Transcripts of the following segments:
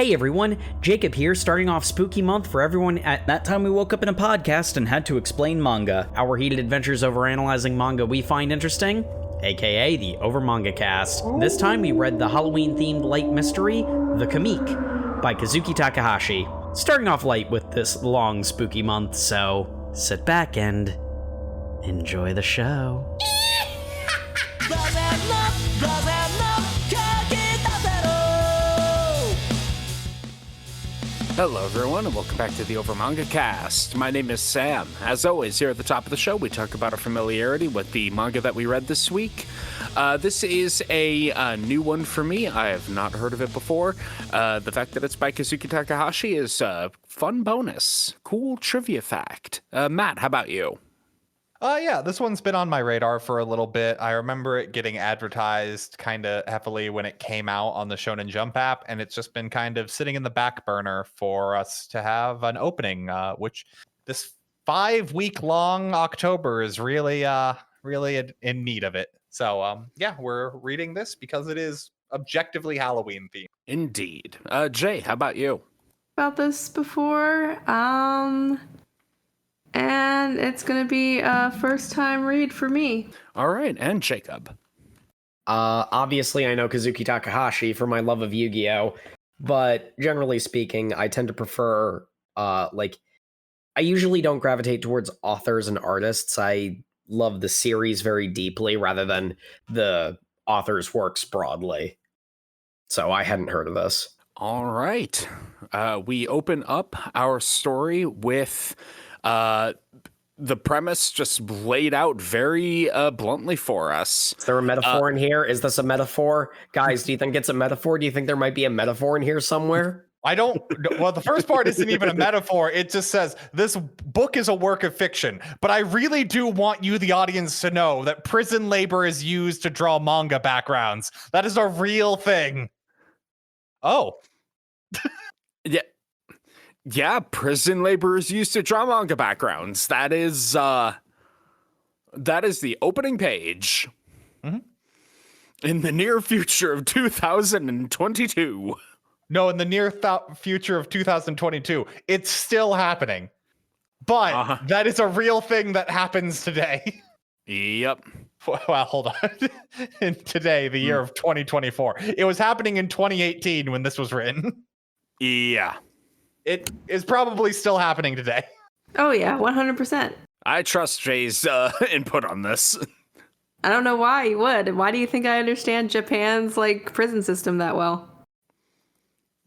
Hey everyone, Jacob here, starting off spooky month for everyone. At that time we woke up in a podcast and had to explain manga. Our heated adventures over analyzing manga we find interesting, aka the Over Manga Cast. This time we read the Halloween-themed light mystery, The Comiq, by Kazuki Takahashi. Starting off light with this long spooky month, so sit back and enjoy the show. Hello everyone and welcome back to the Over Manga Cast. My name is Sam. As always, here at the top of the show, we talk about our familiarity with the manga that we read this week. This is a new one for me. I have not heard of it before. The fact that it's by Kazuki Takahashi is a fun bonus. Cool trivia fact. Matt, how about you? Yeah, this one's been on my radar for a little bit. I remember it getting advertised kind of heavily when it came out on the Shonen Jump app, and it's just been kind of sitting in the back burner for us to have an opening, which this 5-week-long October is really in need of it. So, yeah, we're reading this because it is objectively Halloween themed. Indeed. Jay, how about you? About this before, and it's gonna be a first time read for me. All right, and Jacob. Obviously I know Kazuki Takahashi for my love of Yu-Gi-Oh, but generally speaking, I tend to prefer, I usually don't gravitate towards authors and artists. I love the series very deeply rather than the author's works broadly. So I hadn't heard of this. All right. We open up our story with the premise just laid out very bluntly for us. Is there a metaphor in here? Is this a metaphor? Guys, do you think it's a metaphor? Do you think there might be a metaphor in here somewhere? Well, the first part isn't even a metaphor. It just says, this book is a work of fiction. But I really do want you, the audience, to know that prison labor is used to draw manga backgrounds. That is a real thing. Oh. Yeah, prison labor is used to draw manga backgrounds. That is the opening page. Mm-hmm. In the near future of 2022. No, in the near future of 2022. It's still happening. But that is a real thing that happens today. Yep. Well, hold on. In today, the year of 2024. It was happening in 2018 when this was written. Yeah. It is probably still happening today. Oh yeah, 100%. I trust Jay's input on this. I don't know why you would. Why do you think I understand Japan's prison system that well?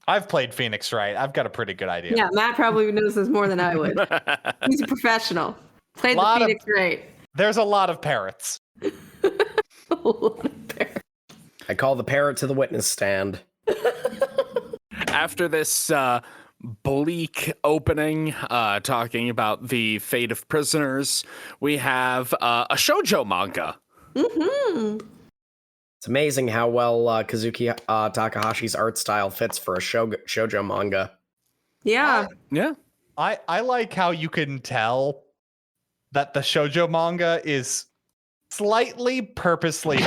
I've played Phoenix Wright. I've got a pretty good idea. Yeah, Matt probably knows this more than I would. He's a professional. Played the Phoenix Wright. There's a lot of parrots. A lot of parrots. I call the parrot to the witness stand. After this bleak opening, talking about the fate of prisoners, we have a shoujo manga. Mm-hmm. It's amazing how well Kazuki Takahashi's art style fits for a shoujo manga. Yeah. Yeah. I like how you can tell that the shoujo manga is slightly purposely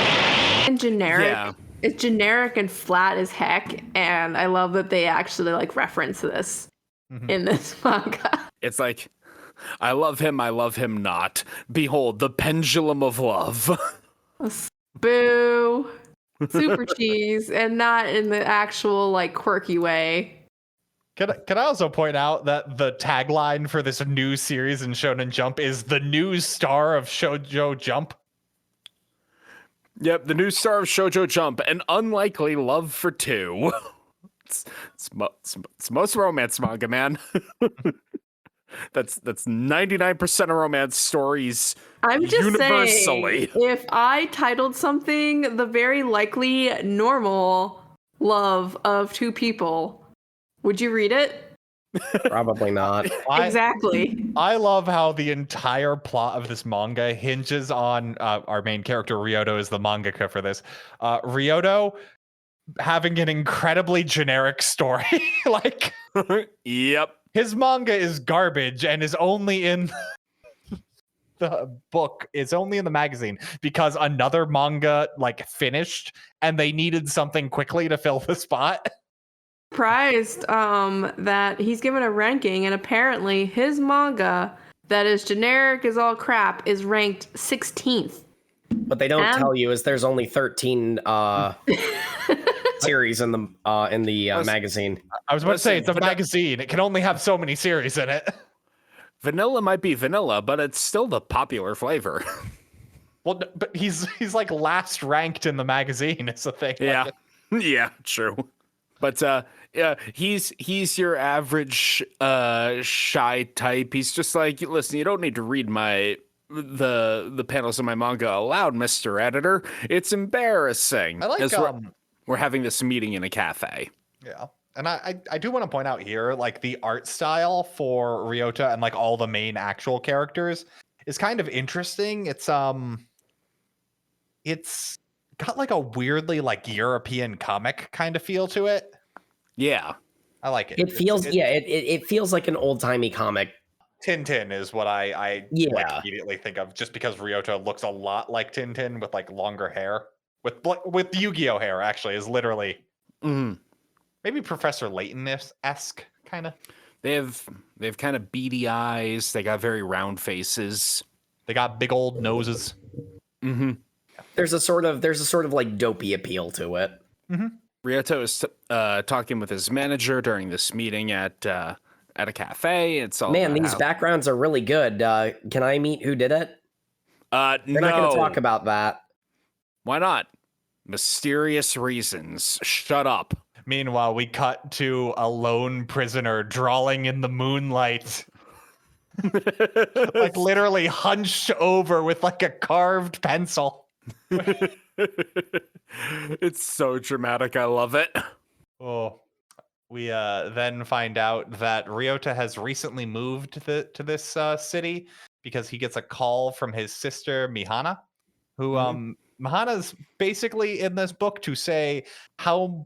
And generic. Yeah. It's generic and flat as heck, and I love that they actually reference this in this manga. It's like, I love him not. Behold, the pendulum of love. Boo. Super cheese, and not in the actual quirky way. Can I also point out that the tagline for this new series in Shonen Jump is the new star of Shoujo Jump? Yep, the new star of Shoujo Jump, an unlikely love for two. It's most romance manga, man. That's 99% of romance stories. I'm just universally. saying, if I titled something the very likely normal love of two people, would you read it? Probably not. Exactly. I love how the entire plot of this manga hinges on our main character, Ryota, is the mangaka for this. Ryota having an incredibly generic story. Yep. His manga is garbage and is only in the book, is only in the magazine because another manga finished and they needed something quickly to fill the spot. surprised that he's given a ranking, and apparently his manga that is generic as all crap is ranked 16th. What they don't tell you is there's only 13 series in the magazine. I was about to say, it's a magazine. It can only have so many series in it. Vanilla might be vanilla, but it's still the popular flavor. Well, but he's like last ranked in the magazine. It's the thing. Yeah, Like, yeah, true. But yeah, he's your average shy type. He's just like, listen, you don't need to read the panels of my manga aloud, Mr. Editor. It's embarrassing. I like As we're having this meeting in a cafe. Yeah. And I do want to point out here, like, the art style for Ryota and like all the main actual characters is kind of interesting. It's got like a weirdly like European comic kind of feel to it. Yeah. I like it. It feels it feels like an old-timey comic. Tintin is what I like immediately think of, just because Ryota looks a lot like Tintin with like longer hair. With Yu-Gi-Oh hair, actually, is literally maybe Professor Layton-esque kind of. They have kind of beady eyes. They got very round faces. They got big old noses. Mm-hmm. There's a sort of like dopey appeal to it. Mm-hmm. Ryoto is talking with his manager during this meeting at a cafe. It's all these backgrounds are really good. Can I meet who did it? We're not going to talk about that. Why not? Mysterious reasons. Shut up. Meanwhile, we cut to a lone prisoner drawing in the moonlight. Like literally hunched over with like a carved pencil. It's so dramatic. I love it. Oh, we then find out that Ryota has recently moved to this city because he gets a call from his sister Mihana, who Mihana's basically in this book to say how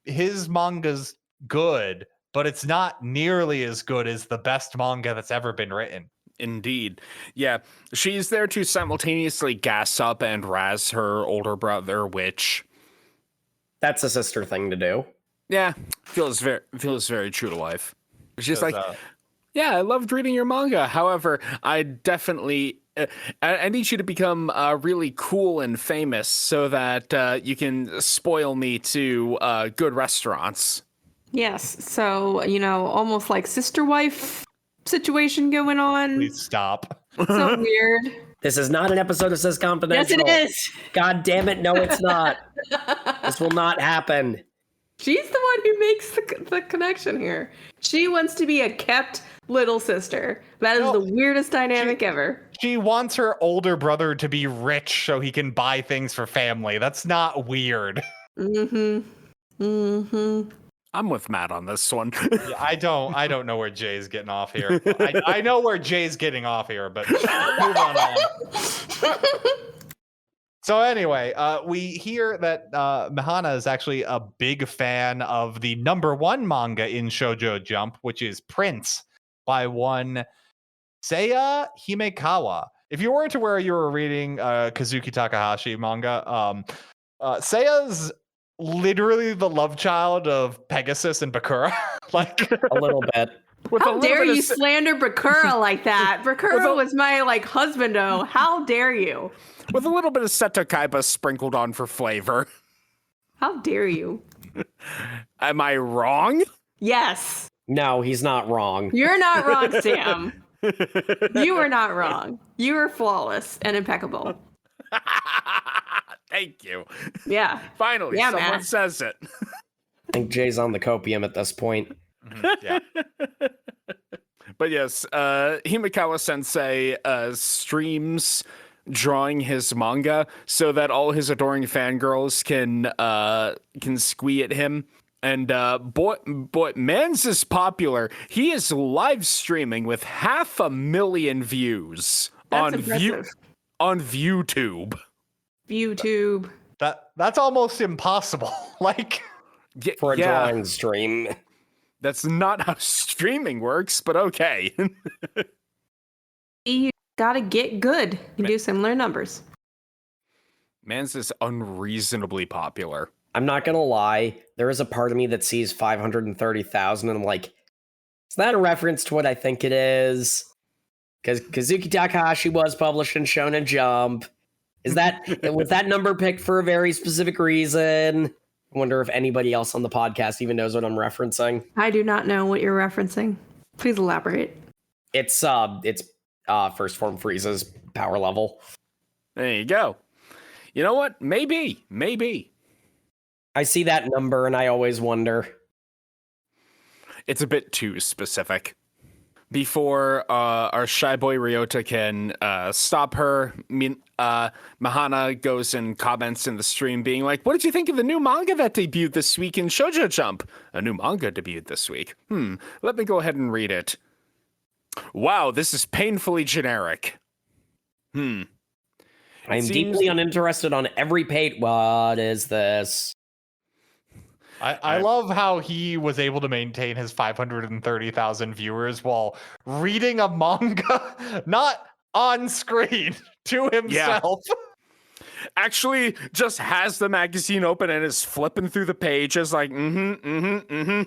his manga's good, but it's not nearly as good as the best manga that's ever been written. Indeed. Yeah, she's there to simultaneously gas up and razz her older brother, which... That's a sister thing to do. Yeah, feels very true to life. She's like, yeah, I loved reading your manga. However, I definitely... I need you to become really cool and famous so that you can spoil me to good restaurants. Yes, so, almost like sister wife situation going on. Please stop. So weird. This is not an episode of Says Confidential. Yes, it is. God damn it, no, it's not. This will not happen. She's the one who makes the connection here. She wants to be a kept little sister. That is the weirdest dynamic ever. She wants her older brother to be rich so he can buy things for family. That's not weird. Mm-hmm. Mm-hmm. I'm with Matt on this one. Yeah, I don't know where Jay's getting off here. I know where Jay's getting off here, but move on. So anyway, we hear that Mihana is actually a big fan of the #1 manga in Shoujo Jump, which is Prince by one Seiya Himekawa. If you weren't aware you were reading Kazuki Takahashi manga, Seiya's literally the love child of Pegasus and Bakura. Like a little bit. How dare you slander Bakura like that? Bakura was my husbando. How dare you? With a little bit of Seto Kaiba sprinkled on for flavor. How dare you? Am I wrong? Yes. No, he's not wrong. You're not wrong, Sam. You are not wrong. You are flawless and impeccable. Thank you. Yeah. Finally, someone says it. I think Jay's on the copium at this point. Yeah. But yes, Himekawa Sensei streams drawing his manga so that all his adoring fangirls can squee at him. And boy, man's is popular. He is live streaming with 500,000 views on ViewTube. ViewTube. That's almost impossible. Like for a drawing stream. That's not how streaming works, but okay. You gotta get good. You can do similar numbers. Man's is unreasonably popular. I'm not gonna lie, there is a part of me that sees 530,000 and I'm like, is that a reference to what I think it is? Because Kazuki Takahashi was published in Shonen Jump. Was that number picked for a very specific reason? I wonder if anybody else on the podcast even knows what I'm referencing. I do not know what you're referencing. Please elaborate. It's first form Frieza's power level. There you go. You know what? Maybe. I see that number and I always wonder. It's a bit too specific. Before our shy boy Ryota can stop her, Mahana goes and comments in the stream being like, what did you think of the new manga that debuted this week in Shoujo Jump? A new manga debuted this week. Let me go ahead and read it. Wow, this is painfully generic. I am deeply uninterested on every page. What is this? I love how he was able to maintain his 530,000 viewers while reading a manga, not on screen, to himself. Yeah. Actually, just has the magazine open and is flipping through the pages like, Nani?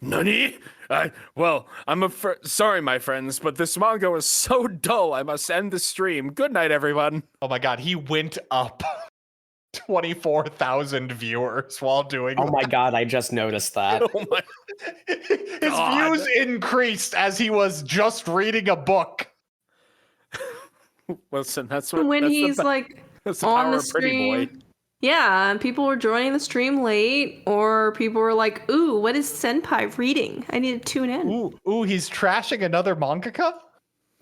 Nani? I'm sorry, my friends, but this manga was so dull, I must end the stream. Good night, everyone. Oh my god, he went up 24,000 viewers while doing Oh my god, I just noticed that. Oh my His God. views increased as he was just reading a book. Listen, that's what When that's he's the, like that's the on power the of Pretty Boy. stream. Yeah, and people were joining the stream late, or people were like, ooh, what is Senpai reading? I need to tune in. Ooh, he's trashing another mangaka?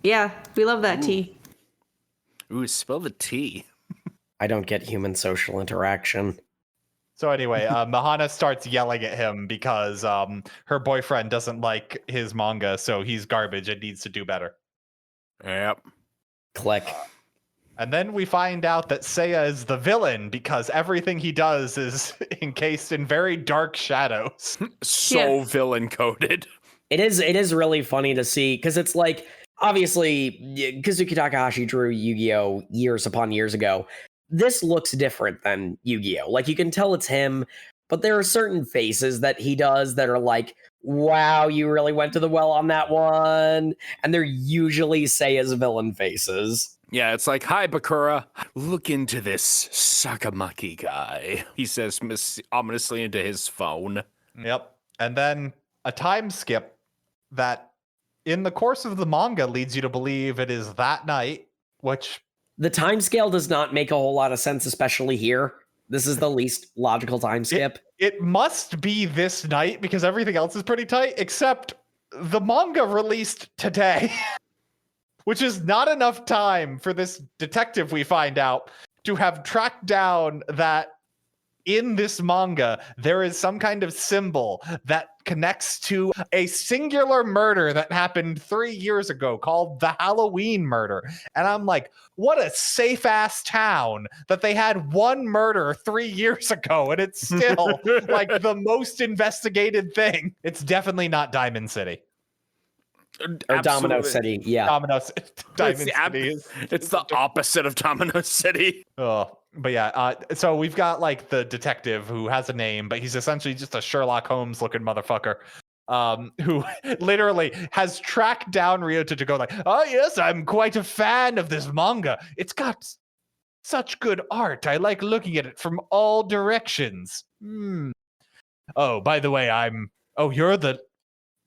Yeah, we love that tea. Ooh, spill the tea. I don't get human social interaction. So anyway, Mahana starts yelling at him because her boyfriend doesn't like his manga, so he's garbage and needs to do better. Yep. Click. And then we find out that Seiya is the villain because everything he does is encased in very dark shadows. So villain coded. It is really funny to see because it's like obviously Kazuki Takahashi drew Yu-Gi-Oh years upon years ago. This looks different than Yu-Gi-Oh. Like you can tell it's him, but there are certain faces that he does that are like, wow, you really went to the well on that one. And they're usually Seiya's villain faces. Yeah, it's like, hi, Bakura. Look into this Sakamaki guy. He says ominously into his phone. Yep. And then a time skip that in the course of the manga leads you to believe it is that night, which... The time scale does not make a whole lot of sense, especially here. This is the least logical time skip. It must be this night because everything else is pretty tight, except the manga released today, which is not enough time for this detective we find out to have tracked down that in this manga, there is some kind of symbol that connects to a singular murder that happened 3 years ago called the Halloween murder. And I'm like, what a safe ass town that they had one murder 3 years ago and it's still like the most investigated thing. It's definitely not Diamond City. Or Domino City, yeah. Diamond City is... It's the opposite of Domino City. Oh, but yeah, so we've got like the detective who has a name, but he's essentially just a Sherlock Holmes looking motherfucker who literally has tracked down Ryota to go like, oh yes, I'm quite a fan of this manga. It's got such good art. I like looking at it from all directions. Oh, by the way, you're the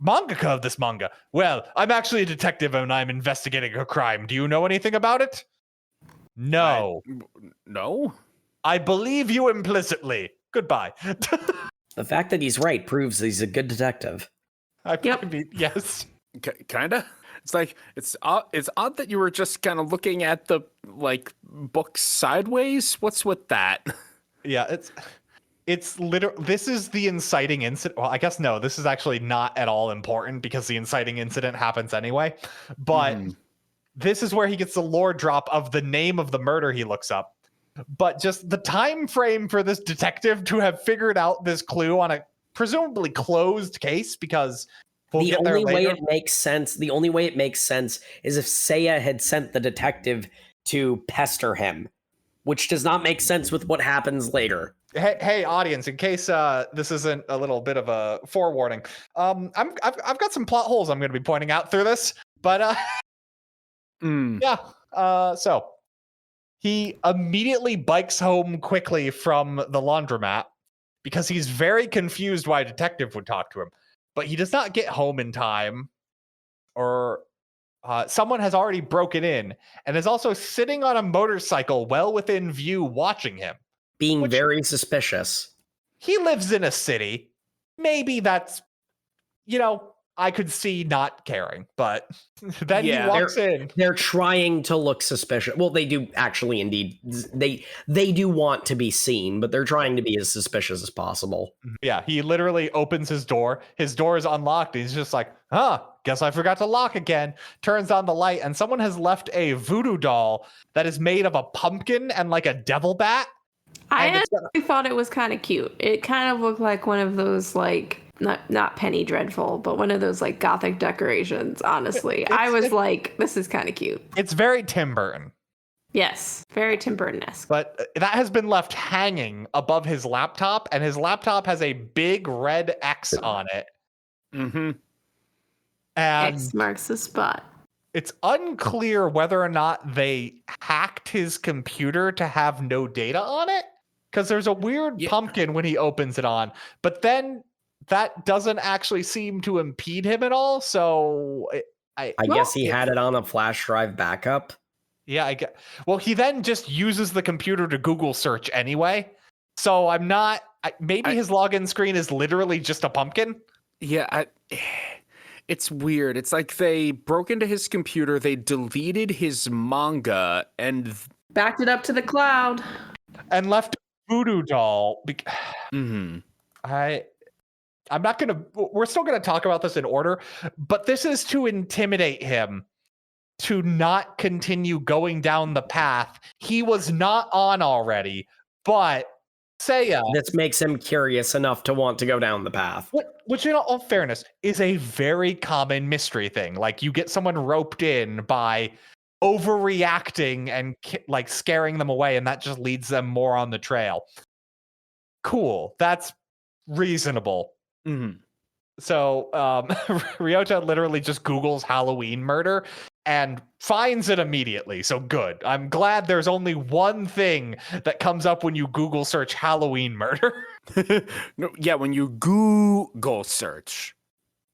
mangaka of this manga. Well, I'm actually a detective and I'm investigating a crime. Do you know anything about it? No. No? I believe you implicitly. Goodbye. The fact that he's right proves he's a good detective. Yes. Kinda. It's like it's odd that you were just kind of looking at the like book sideways. What's with that? Yeah, it's literally, this is the inciting incident. Well, I guess no, this is actually not at all important because the inciting incident happens anyway. But this is where he gets the lore drop of the name of the murder he looks up. But just the time frame for this detective to have figured out this clue on a presumably closed case, because the only way it makes sense is if Seiya had sent the detective to pester him which does not make sense with what happens later. Hey, audience! In case this isn't a little bit of a forewarning, I've got some plot holes I'm going to be pointing out through this, but yeah. So he immediately bikes home quickly from the laundromat because he's very confused why a detective would talk to him, but he does not get home in time, or someone has already broken in and is also sitting on a motorcycle well within view watching him. Being very suspicious. He lives in a city. Maybe that's, I could see not caring, but then he walks in. They're trying to look suspicious. Well, they do actually indeed. They do want to be seen, but they're trying to be as suspicious as possible. Yeah, he literally opens his door. His door is unlocked. He's just like, guess I forgot to lock again. Turns on the light, and someone has left a voodoo doll that is made of a pumpkin and like a devil bat. I actually thought it was kind of cute. It kind of looked like one of those, like, not Penny Dreadful, but one of those, like, gothic decorations, honestly. I was like, this is kind of cute. It's very Tim Burton. Yes, very Tim Burton-esque. But that has been left hanging above his laptop, and his laptop has a big red X on it. Mm-hmm. And X marks the spot. It's unclear whether or not they hacked his computer to have no data on it, because there's a weird pumpkin when he opens it on, but then that doesn't actually seem to impede him at all. So I guess he had it on a flash drive backup. Yeah, I get. Well, he then just uses the computer to Google search anyway. So I'm not. Maybe his login screen is literally just a pumpkin. Yeah, it's weird. It's like they broke into his computer, they deleted his manga, and backed it up to the cloud, and left a voodoo doll. Mm-hmm. I'm not gonna. We're still gonna talk about this in order, but this is to intimidate him to not continue going down the path he was not on already. But this makes him curious enough to want to go down the path. Which, in all fairness, is a very common mystery thing. Like, you get someone roped in by overreacting and like scaring them away, and that just leads them more on the trail. Cool, that's reasonable. Mm-hmm. So Ryota literally just Googles Halloween murder and finds it immediately. So good. I'm glad there's only one thing that comes up when you Google search Halloween murder. No, yeah, when you Google search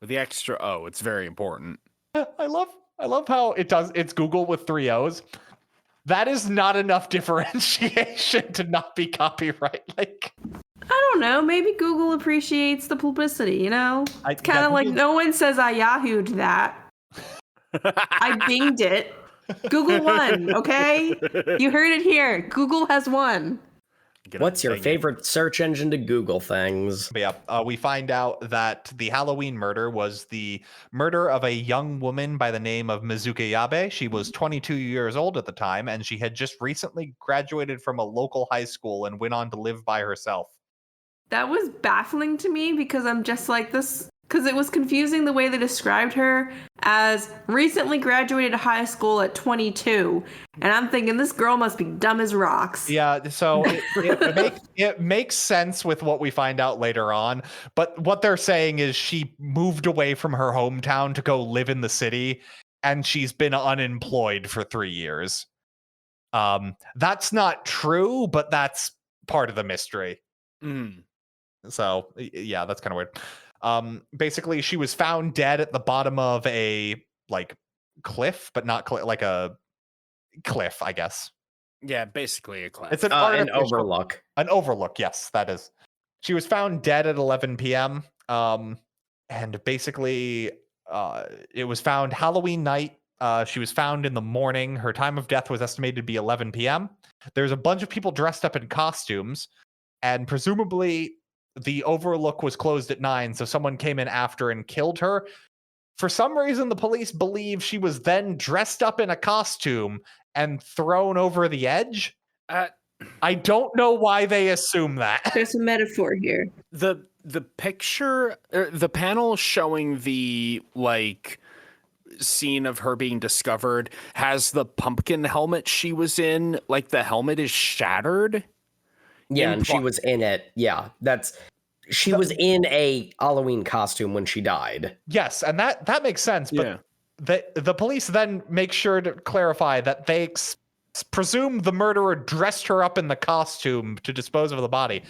with the extra O, it's very important. I love how it's Google with 3 O's. That is not enough differentiation to not be copyright. Like, I don't know. Maybe Google appreciates the publicity, It's kind of like no one says I Yahoo'd that. I binged it. Google won, okay? You heard it here. Google has won. What's your favorite search engine to Google things? But yeah, we find out that the Halloween murder was the murder of a young woman by the name of Mizuki Yabe. She was 22 years old at the time, and she had just recently graduated from a local high school and went on to live by herself. That was baffling to me because I'm just like this, because it was confusing the way they described her as recently graduated high school at 22. And I'm thinking this girl must be dumb as rocks. Yeah, so it makes sense with what we find out later on. But what they're saying is she moved away from her hometown to go live in the city, and she's been unemployed for 3 years. That's not true, but that's part of the mystery. So, yeah, that's kind of weird. Basically, she was found dead at the bottom of a cliff, but not like a cliff, I guess. Yeah, basically a cliff. It's an overlook. An overlook, yes, that is. She was found dead at 11 p.m. And basically, it was found Halloween night. She was found in the morning. Her time of death was estimated to be 11 p.m. There's a bunch of people dressed up in costumes, and presumably the overlook was closed at 9, so someone came in after and killed her. For some reason, the police believe she was then dressed up in a costume and thrown over the edge. I don't know why they assume that. There's a metaphor here. The picture, the panel showing the scene of her being discovered has the pumpkin helmet she was in, like the helmet is shattered. Yeah, and she was in it. Yeah, she was in a Halloween costume when she died. Yes, and that makes sense. But the police then make sure to clarify that they presume the murderer dressed her up in the costume to dispose of the body,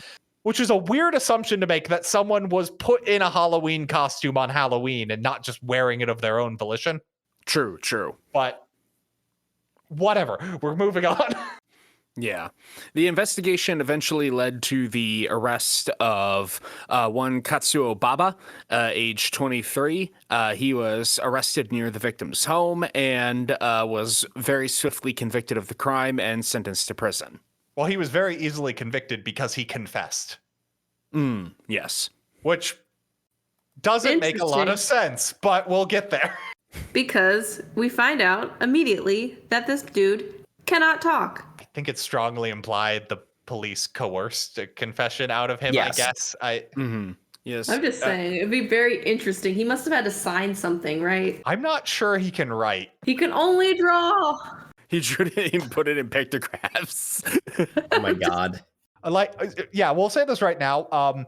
which is a weird assumption to make, that someone was put in a Halloween costume on Halloween and not just wearing it of their own volition. True. But whatever, we're moving on. Yeah. The investigation eventually led to the arrest of one Katsuo Baba, age 23. He was arrested near the victim's home and was very swiftly convicted of the crime and sentenced to prison. Well, he was very easily convicted because he confessed. Yes. Which doesn't make a lot of sense, but we'll get there. Because we find out immediately that this dude cannot talk. I think it's strongly implied the police coerced a confession out of him, Yes. I guess. Yes. I'm just saying, it'd be very interesting. He must have had to sign something, right? I'm not sure he can write. He can only draw. He drew it and put it in pictographs. Oh my god. We'll say this right now.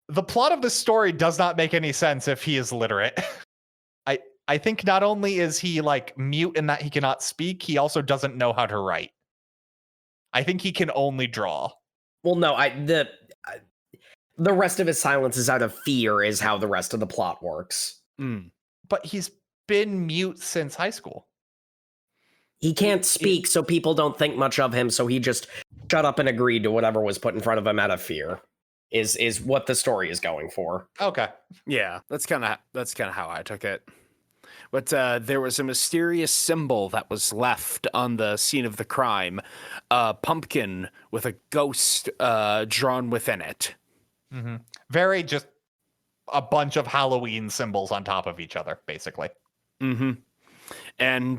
The plot of this story does not make any sense if he is literate. I think not only is he like mute in that he cannot speak, he also doesn't know how to write. I think he can only draw. Well, no, the rest of his silence is out of fear, is how the rest of the plot works. But he's been mute since high school. He can't speak, so people don't think much of him, so he just shut up and agreed to whatever was put in front of him out of fear. Is what the story is going for. Okay. Yeah, that's kind of how I took it. But there was a mysterious symbol that was left on the scene of the crime, a pumpkin with a ghost drawn within it. Mm-hmm. Very just a bunch of Halloween symbols on top of each other, basically. Mm-hmm. And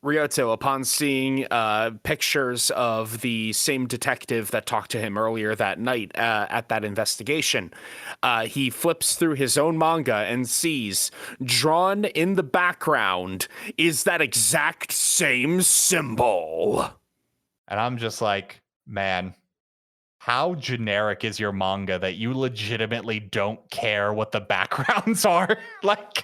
Ryota, upon seeing pictures of the same detective that talked to him earlier that night at that investigation, he flips through his own manga and sees, drawn in the background, is that exact same symbol. And I'm just like, man, how generic is your manga that you legitimately don't care what the backgrounds are? Like,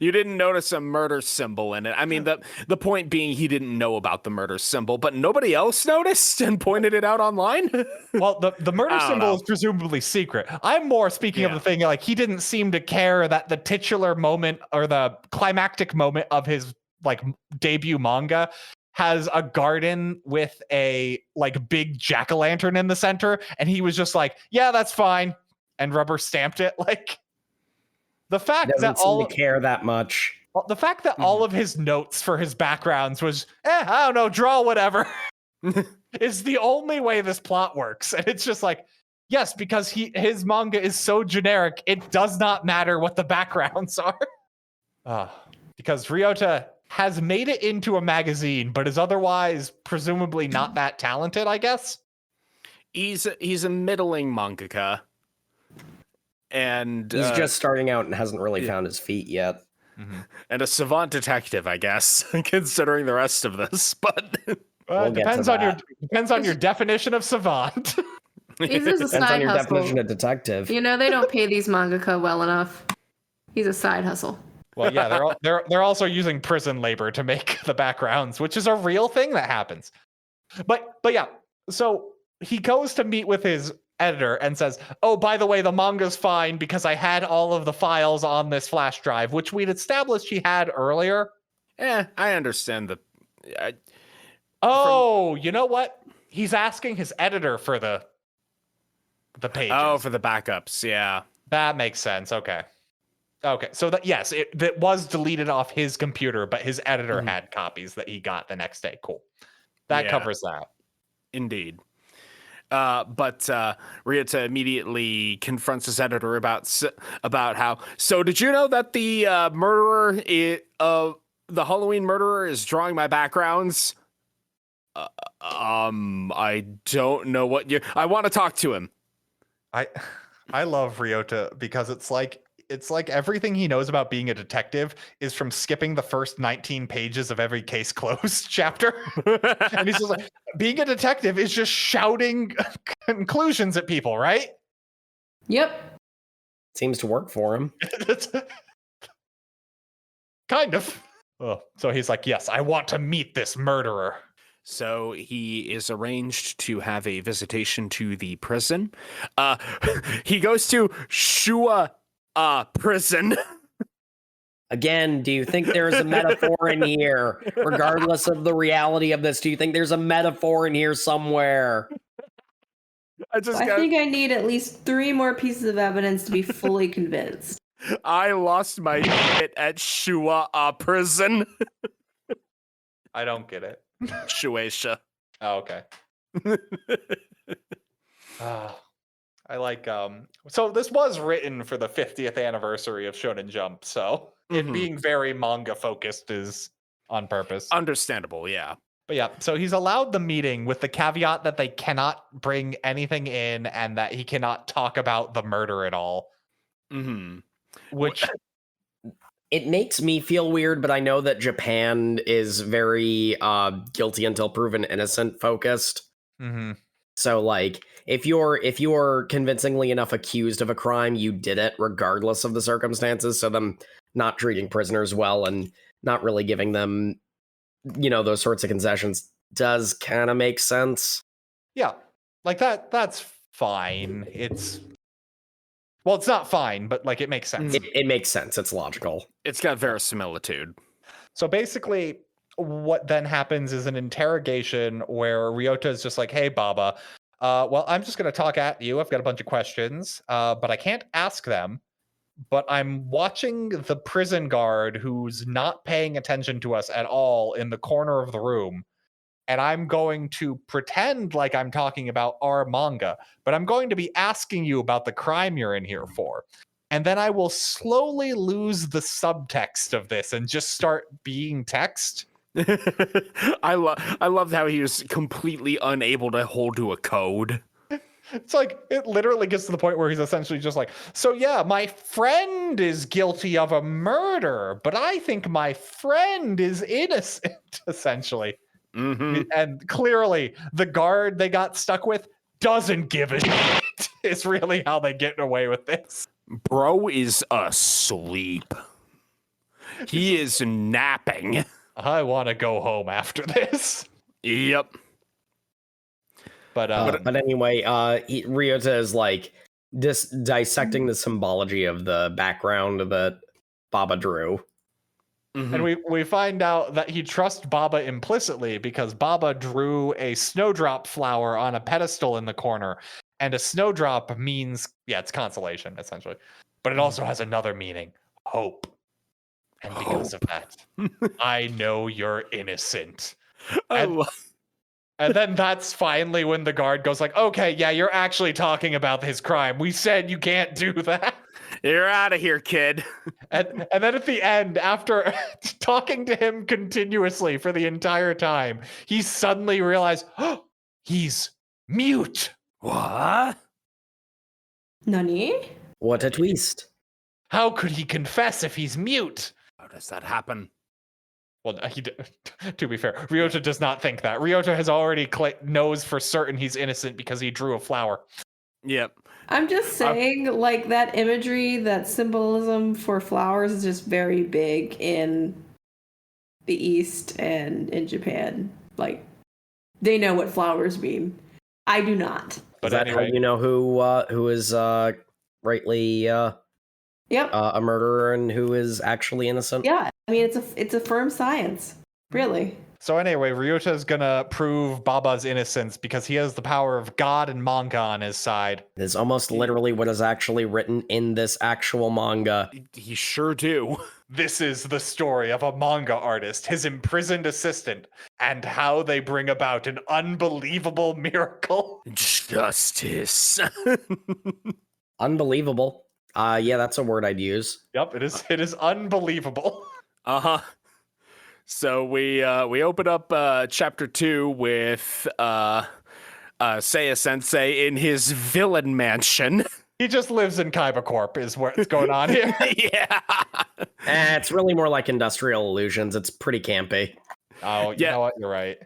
you didn't notice a murder symbol in it. I mean, the point being, he didn't know about the murder symbol, but nobody else noticed and pointed it out online. Well, the murder symbol is presumably secret. I'm more speaking of the thing, like, he didn't seem to care that the titular moment or the climactic moment of his like debut manga has a garden with a like big jack-o'-lantern in the center, and he was just like, yeah, that's fine, and rubber stamped it. Like, the fact that all care that much. Well, the fact that all of his notes for his backgrounds was, I don't know, draw whatever, is the only way this plot works. And it's just like, yes, because his manga is so generic, it does not matter what the backgrounds are. Because Ryota has made it into a magazine, but is otherwise presumably not that talented, I guess. He's a middling mangaka. And he's just starting out and hasn't really found his feet yet. Mm-hmm. And a savant detective, I guess, considering the rest of this. But it depends on your definition of savant. He's just a Depends side on your hustle. definition of detective. You know, they don't pay these mangaka well enough. He's a side hustle. Well, yeah, they're also using prison labor to make the backgrounds, which is a real thing that happens. But yeah, so he goes to meet with his editor and says, oh, by the way, the manga's fine because I had all of the files on this flash drive, which we'd established he had earlier. I understand you know what? He's asking his editor for the pages. Oh, for the backups, yeah. That makes sense. Okay, so that was deleted off his computer, but his editor had copies that he got the next day. Cool. That covers that. Indeed. But Ryota immediately confronts his editor about how, so did you know that the murderer, the Halloween murderer is drawing my backgrounds? I don't know what I want to talk to him. I love Ryota because it's like, it's like everything he knows about being a detective is from skipping the first 19 pages of every case closed chapter. And he's just like, being a detective is just shouting conclusions at people, right? Yep. Seems to work for him. Kind of. Oh, so he's like, yes, I want to meet this murderer. So he is arranged to have a visitation to the prison. He goes to Shua prison. Again, do you think there's a metaphor in here? Regardless of the reality of this, do you think there's a metaphor in here somewhere? I think I need at least 3 more pieces of evidence to be fully convinced. I lost my shit at Shua prison. I don't get it. Shueisha. Oh, okay. I like so this was written for the 50th anniversary of Shonen Jump, so it being very manga focused is on purpose. Understandable, yeah. But yeah, so he's allowed the meeting with the caveat that they cannot bring anything in and that he cannot talk about the murder at all. Which it makes me feel weird, but I know that Japan is very guilty until proven innocent focused. So like if you're convincingly enough accused of a crime, you did it regardless of the circumstances. So them not treating prisoners well and not really giving them, those sorts of concessions does kind of make sense. Yeah. Like that's fine. It's not fine, but like it makes sense. It makes sense. It's logical. It's got verisimilitude. So basically, what then happens is an interrogation where Ryota is just like, hey, Baba, well, I'm just going to talk at you. I've got a bunch of questions, but I can't ask them. But I'm watching the prison guard who's not paying attention to us at all in the corner of the room. And I'm going to pretend like I'm talking about our manga, but I'm going to be asking you about the crime you're in here for. And then I will slowly lose the subtext of this and just start being text. I love how he was completely unable to hold to a code. It's like, it literally gets to the point where he's essentially just like, so yeah, my friend is guilty of a murder, but I think my friend is innocent, essentially. And clearly, the guard they got stuck with doesn't give a shit. It's really how they get away with this. Bro is asleep. He is napping. I want to go home after this. Yep. But anyway, Ryota is like dissecting the symbology of the background that Baba drew. And we find out that he trusts Baba implicitly because Baba drew a snowdrop flower on a pedestal in the corner. And a snowdrop means, it's consolation, essentially. But it also has another meaning, hope. And because of that, I know you're innocent. And then that's finally when the guard goes like, okay, yeah, you're actually talking about his crime. We said you can't do that. You're out of here, kid. And then at the end, after talking to him continuously for the entire time, he suddenly realized, oh, he's mute. What? Nani? What a twist. How could he confess if he's mute? How does that happen? Well, to be fair, Ryota does not think that. Ryota has already knows for certain he's innocent because he drew a flower. Yep. I'm just saying, like, that imagery, that symbolism for flowers is just very big in the East and in Japan. Like, they know what flowers mean. I do not. But is that anyway, how you know who is rightly a murderer and who is actually innocent? Yeah, I mean, it's a firm science, really. So anyway, Ryota is gonna prove Baba's innocence because he has the power of God and manga on his side. It's almost literally what is actually written in this actual manga. He sure do. This is the story of a manga artist, his imprisoned assistant, and how they bring about an unbelievable miracle. Justice. Unbelievable. Yeah, that's a word I'd use. Yep, it is unbelievable. Uh-huh. So we open up chapter 2 with Seiya Sensei in his villain mansion. He just lives in Kaiba Corp is what's going on here. Yeah. It's really more like Industrial Illusions. It's pretty campy. Oh, you know what? You're right.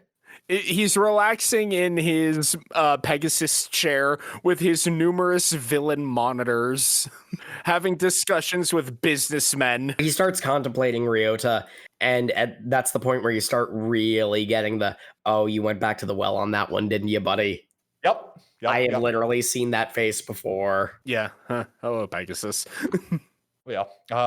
He's relaxing in his Pegasus chair with his numerous villain monitors, having discussions with businessmen. He starts contemplating Ryota, and that's the point where you start really getting the, oh, you went back to the well on that one, didn't you, buddy? Yep. I have literally seen that face before. Yeah. Huh. Hello, Pegasus. Yeah.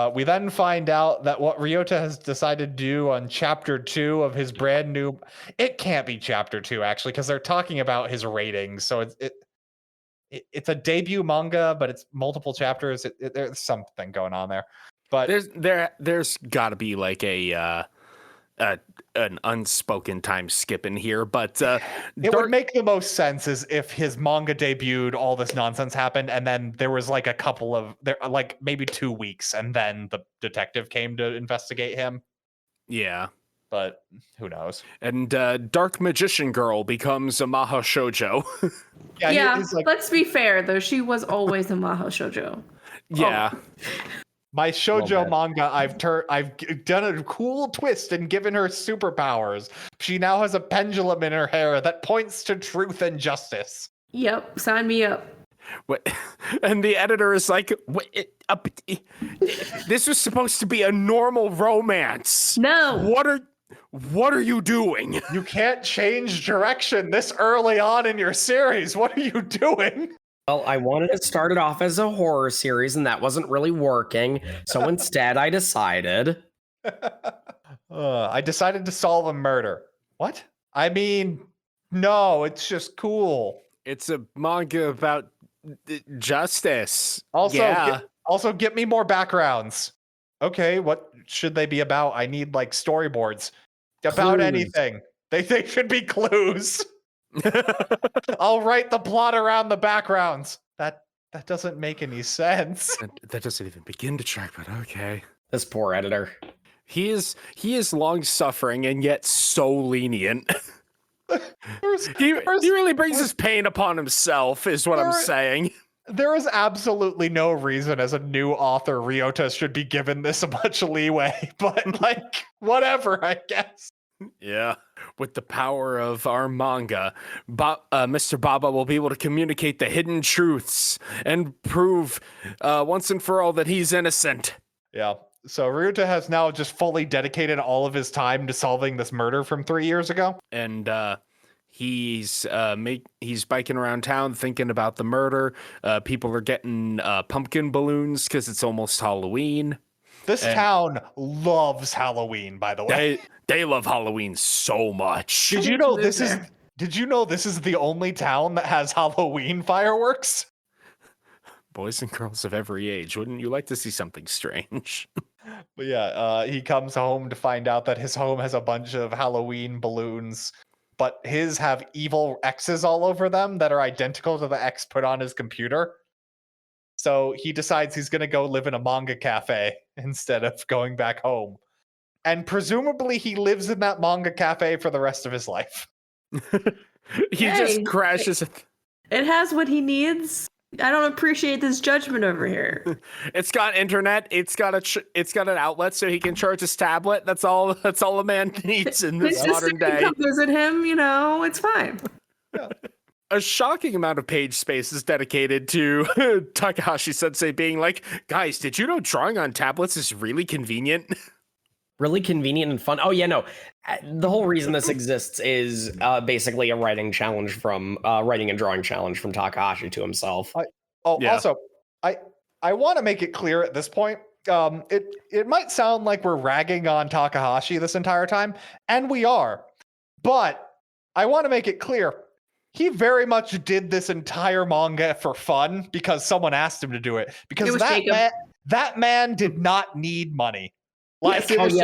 We then find out that what Ryota has decided to do on chapter 2 of his brand new, it can't be chapter 2 actually, because they're talking about his ratings. So it's a debut manga, but it's multiple chapters. There's something going on there. But there's got to be like an unspoken time skip in here, but it would make the most sense is if his manga debuted, all this nonsense happened, and then there was like a couple of like maybe 2 weeks, and then the detective came to investigate him. Yeah, but who knows? And Dark Magician Girl becomes a Maho Shoujo. Yeah, let's be fair though, she was always a Maho Shoujo. Yeah. Oh. My shoujo manga, I've done a cool twist and given her superpowers. She now has a pendulum in her hair that points to truth and justice. Yep, sign me up. What? And the editor is like, this was supposed to be a normal romance. No. What are you doing? You can't change direction this early on in your series. What are you doing? Well, I wanted to start it off as a horror series, and that wasn't really working. So instead, I decided... I decided to solve a murder. What? I mean, no, it's just cool. It's a manga about justice. Also, get me more backgrounds. Okay, what should they be about? I need, like, storyboards. About Clues. anything. They should be clues. I'll write the plot around the backgrounds. That doesn't make any sense. That doesn't even begin to track, but okay. This poor editor. He is long suffering and yet so lenient. He really brings his pain upon himself, is what I'm saying. There is absolutely no reason as a new author Ryota should be given this much leeway, but like whatever, I guess. Yeah. With the power of our manga, Mr. Baba will be able to communicate the hidden truths and prove once and for all that he's innocent. Yeah. So Ryota has now just fully dedicated all of his time to solving this murder from 3 years ago. And he's biking around town thinking about the murder. People are getting pumpkin balloons because it's almost Halloween. This town loves Halloween, by the way. They love Halloween so much. Did you know this is the only town that has Halloween fireworks? Boys and girls of every age, wouldn't you like to see something strange? But yeah, he comes home to find out that his home has a bunch of Halloween balloons, but his have evil X's all over them that are identical to the X put on his computer. So he decides he's going to go live in a manga cafe instead of going back home. And presumably he lives in that manga cafe for the rest of his life. He just crashes. It has what he needs. I don't appreciate this judgment over here. It's got internet. It's got an outlet so he can charge his tablet. That's all a man needs in this modern day. Come visit him, it's fine. Yeah. A shocking amount of page space is dedicated to Takahashi Sensei being like, guys, did you know drawing on tablets is really convenient? Really convenient and fun. Oh, yeah, no. The whole reason this exists is basically a writing and drawing challenge from Takahashi to himself. Also, I want to make it clear at this point. It might sound like we're ragging on Takahashi this entire time, and we are. But I want to make it clear. He very much did this entire manga for fun because someone asked him to do it. Because that man did not need money. Like, yes,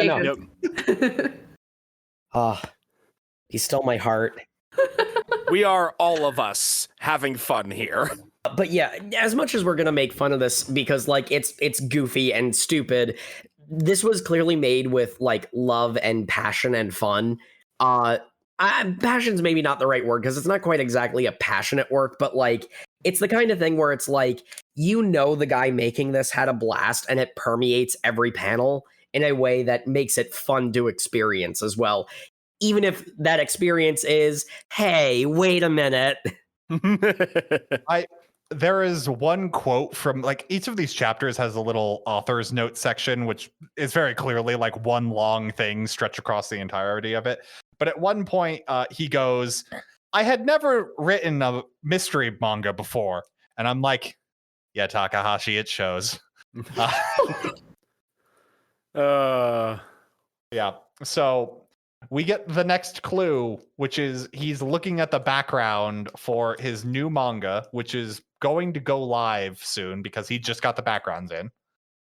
he stole my heart. We are all of us having fun here. But yeah, as much as we're gonna make fun of this because like it's goofy and stupid, this was clearly made with like love and passion and fun. Passion's maybe not the right word because it's not quite exactly a passionate work, but like it's the kind of thing where it's like you know the guy making this had a blast, and it permeates every panel in a way that makes it fun to experience as well. Even if that experience is, hey, wait a minute. There is one quote from, like, each of these chapters has a little author's note section, which is very clearly like one long thing stretched across the entirety of it. But at one point, he goes, I had never written a mystery manga before. And I'm like, yeah, Takahashi, it shows. Yeah. So we get the next clue, which is he's looking at the background for his new manga, which is going to go live soon because he just got the backgrounds in.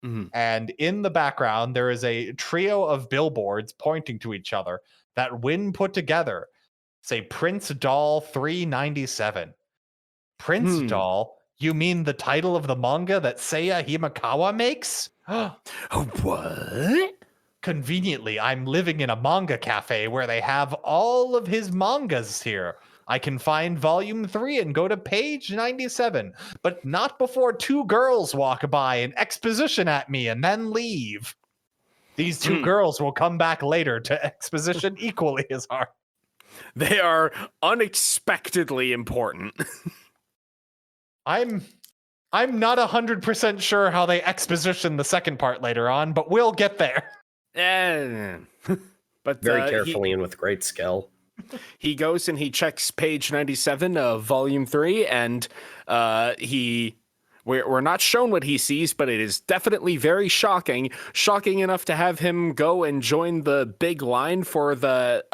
Mm-hmm. And in the background, there is a trio of billboards pointing to each other that, when put together, say Prince Doll 397. Prince Doll? You mean the title of the manga that Seiya Himekawa makes? What? Conveniently, I'm living in a manga cafe where they have all of his mangas here. I can find volume 3 and go to page 97, but not before 2 girls walk by and exposition at me and then leave. These 2 girls will come back later to exposition equally as hard. They are unexpectedly important. I'm not 100% sure how they exposition the second part later on, but we'll get there. But Very carefully and with great skill. He goes and he checks page 97 of volume 3, and we're not shown what he sees, but it is definitely very shocking enough to have him go and join the big line for the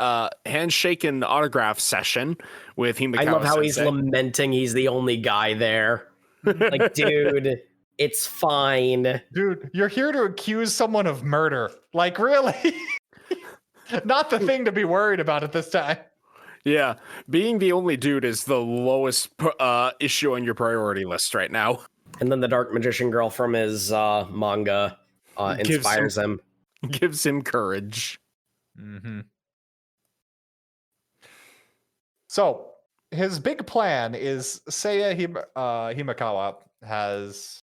handshake and autograph session with Himekawa. I love how Sensei. he's lamenting he's the only guy there. Like, dude, it's fine. Dude, you're here to accuse someone of murder. Like, really? Not the thing to be worried about at this time. Yeah, being the only dude is the lowest issue on your priority list right now. And then the Dark Magician girl from his manga inspires him. Gives him courage. Mm-hmm. So, his big plan is Seiya Himekawa has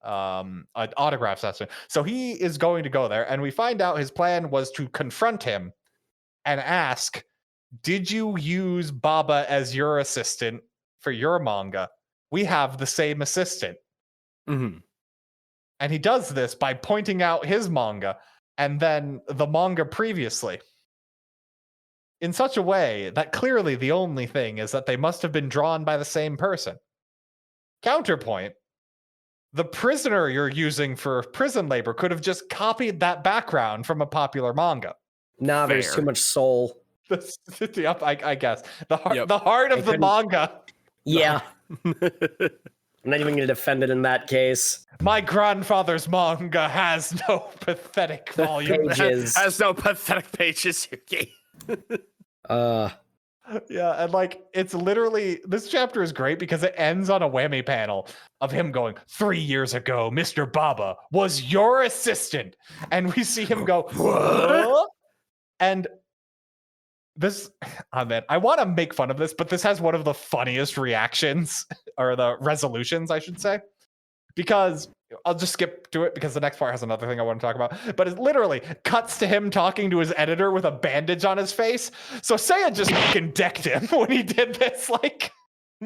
an autograph session. So he is going to go there, and we find out his plan was to confront him and ask, did you use Baba as your assistant for your manga? We have the same assistant. Mm-hmm. And he does this by pointing out his manga and then the manga previously in such a way that clearly the only thing is that they must have been drawn by the same person. Counterpoint, the prisoner you're using for prison labor could have just copied that background from a popular manga. Nah, Fair. there's too much soul. Yep, I guess. The heart of the manga. Yeah. I'm not even going to defend it in that case. My grandfather's manga has no pathetic volume. Pages. Has no pathetic pages. Yeah, and like, it's literally, this chapter is great because it ends on a whammy panel of him going, 3 years ago, Mr. Baba was your assistant. And we see him go, what? And this, oh man, I want to make fun of this, but this has one of the funniest reactions, or the resolutions, I should say. Because I'll just skip to it because the next part has another thing I want to talk about. But it literally cuts to him talking to his editor with a bandage on his face. So Seiya just fucking decked him when he did this. Like,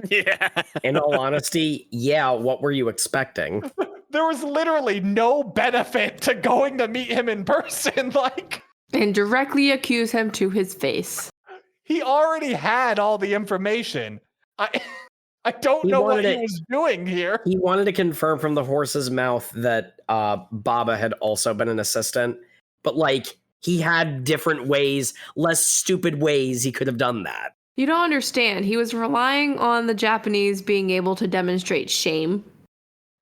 yeah. In all honesty, yeah, what were you expecting? There was literally no benefit to going to meet him in person. Like, and directly accuse him to his face. He already had all the information. I don't know what he was doing here. He wanted to confirm from the horse's mouth that Baba had also been an assistant, but like, he had different ways, less stupid ways he could have done that. You don't understand. He was relying on the Japanese being able to demonstrate shame.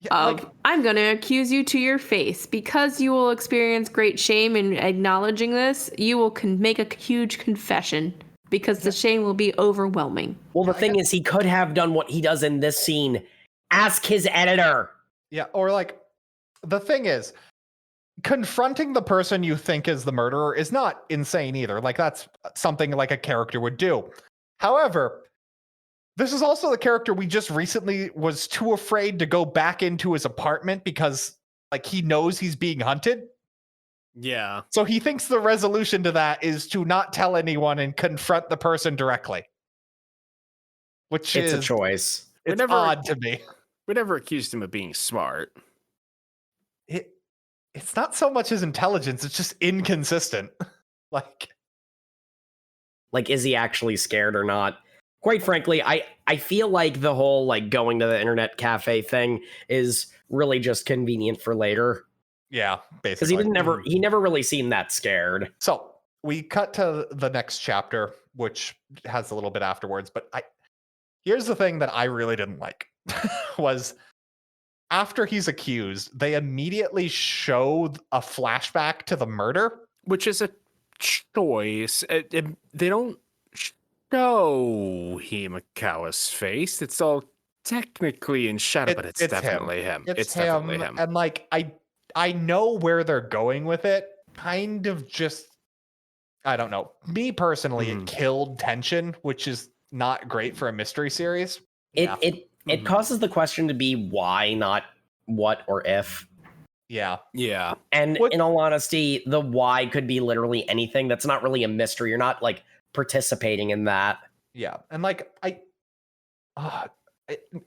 I'm going to accuse you to your face. Because you will experience great shame in acknowledging this, you will make a huge confession. Because the shame will be overwhelming. Well, the thing is, he could have done what he does in this scene. Ask his editor. Yeah, or like, the thing is, confronting the person you think is the murderer is not insane either. Like, that's something like a character would do. However, This is also the character we just recently was too afraid to go back into his apartment because like he knows he's being hunted. Yeah. So he thinks the resolution to that is to not tell anyone and confront the person directly. Which It's is a choice. It's odd to me. We never accused him of being smart. It's not so much his intelligence, it's just inconsistent. Like, is he actually scared or not? Quite frankly, I feel like the whole like going to the internet cafe thing is really just convenient for later. Yeah, basically. Because he never really seemed that scared. So we cut to the next chapter, which has a little bit afterwards. But here's the thing that I really didn't like was after he's accused, they immediately show a flashback to the murder, which is a choice. They don't show Himekawa's face. It's all technically in shadow, but it's definitely him. It's definitely him. And like I know where they're going with it. Kind of just, I don't know. Me personally, it killed tension, which is not great for a mystery series. It causes the question to be why, not what or if. Yeah. Yeah. And in all honesty, the why could be literally anything. That's not really a mystery. You're not like participating in that. Yeah. And like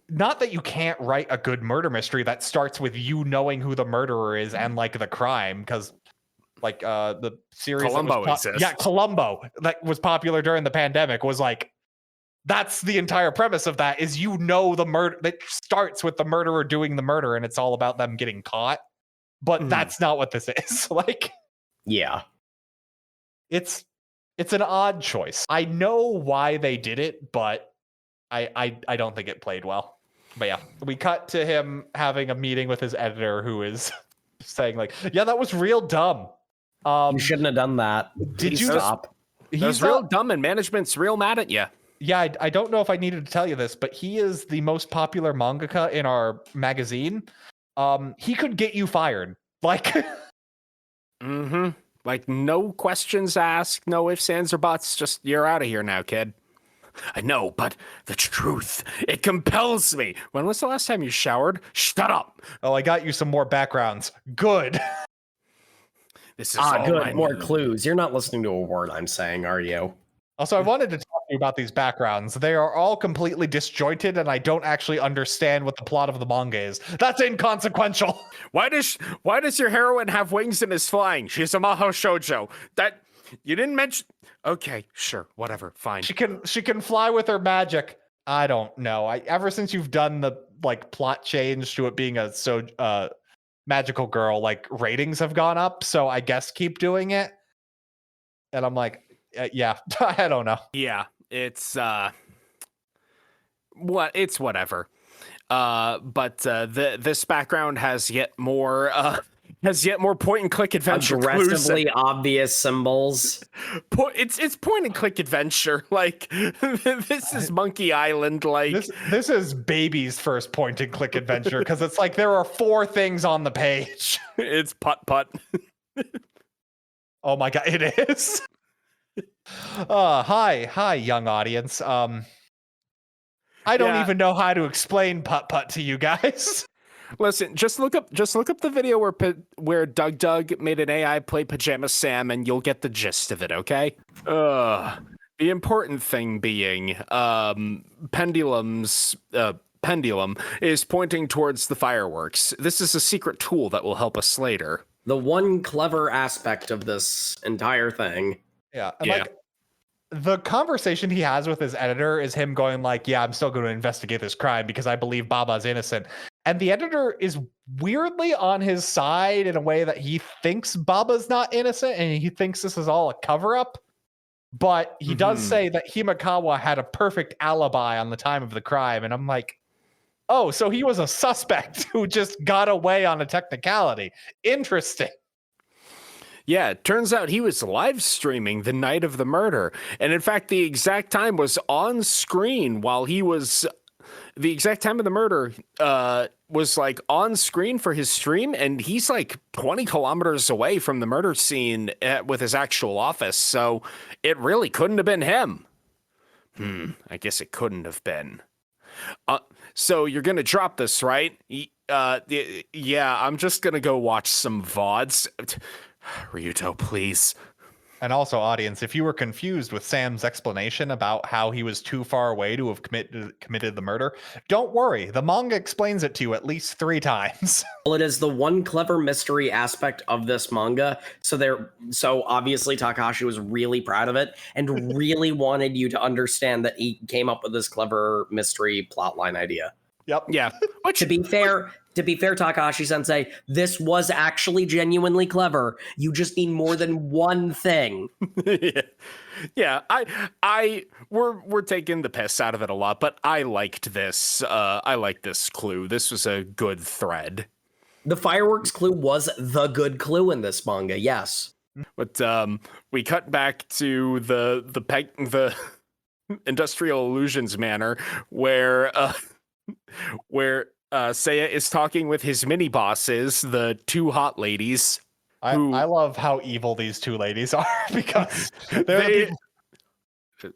not that you can't write a good murder mystery that starts with you knowing who the murderer is and like the crime, because like the series Columbo exists. Yeah, Columbo that was popular during the pandemic was like, that's the entire premise of that is the murder that starts with the murderer doing the murder and it's all about them getting caught. But that's not what this is. Like, yeah. It's an odd choice. I know why they did it, but I don't think it played well. But yeah, we cut to him having a meeting with his editor who is saying like, yeah, that was real dumb. You shouldn't have done that. Did you stop? He's real dumb and management's real mad at you. Yeah, I don't know if I needed to tell you this, but he is the most popular mangaka in our magazine. He could get you fired. Like, like no questions asked, no ifs, ands, or buts. Just you're out of here now, kid. I know, but the truth, it compels me. When was the last time you showered? Shut up. Oh, I got you some more backgrounds. Good. This is all good. I More need. clues. You're not listening to a word I'm saying, are you? Also, I wanted to talk to you about these backgrounds. They are all completely disjointed, and I don't actually understand what the plot of the manga is. That's inconsequential. Why does your heroine have wings and is flying? She's a Maho Shoujo. That you didn't mention. Okay, sure, whatever, fine. She can fly with her magic. I don't know. Ever since you've done the like plot change to it being a magical girl, like ratings have gone up. So I guess keep doing it. And I'm like, yeah, I don't know. Yeah, it's whatever. But this background has yet more point and click adventure aggressively obvious symbols. It's point and click adventure. Like this is Monkey Island. Like this is baby's first point and click adventure because it's like there are 4 things on the page. It's putt. Oh my god, it is. Hi, young audience. I don't even know how to explain putt to you guys. Listen, just look up the video where Doug made an AI play Pajama Sam, and you'll get the gist of it. Okay. The important thing being, pendulum is pointing towards the fireworks. This is a secret tool that will help us later. The one clever aspect of this entire thing. Yeah. And like the conversation he has with his editor is him going like, yeah, I'm still going to investigate this crime because I believe Baba's innocent. And the editor is weirdly on his side in a way that he thinks Baba's not innocent and he thinks this is all a cover up. But he does say that Himekawa had a perfect alibi on the time of the crime. And I'm like, oh, so he was a suspect who just got away on a technicality. Interesting. Yeah, it turns out he was live streaming the night of the murder. And in fact, the exact time was on screen while he was... The exact time of the murder was like on screen for his stream. And he's like 20 kilometers away from the murder scene with his actual office. So it really couldn't have been him. I guess it couldn't have been. So you're gonna drop this, right? Yeah, I'm just gonna go watch some VODs. Ryuto, please. And also, audience, if you were confused with Sam's explanation about how he was too far away to have committed the murder, don't worry. The manga explains it to you at least 3 times. Well, it is the one clever mystery aspect of this manga. So obviously Takahashi was really proud of it and really wanted you to understand that he came up with this clever mystery plotline idea. Yep. Yeah. To be fair, Takahashi-sensei, this was actually genuinely clever. You just need more than one thing. Yeah. We're taking the piss out of it a lot, but I liked this. I liked this clue. This was a good thread. The fireworks clue was the good clue in this manga, yes. But we cut back to the Industrial Illusions Manor where Seiya is talking with his mini bosses, the 2 hot ladies. I love how evil these 2 ladies are because they're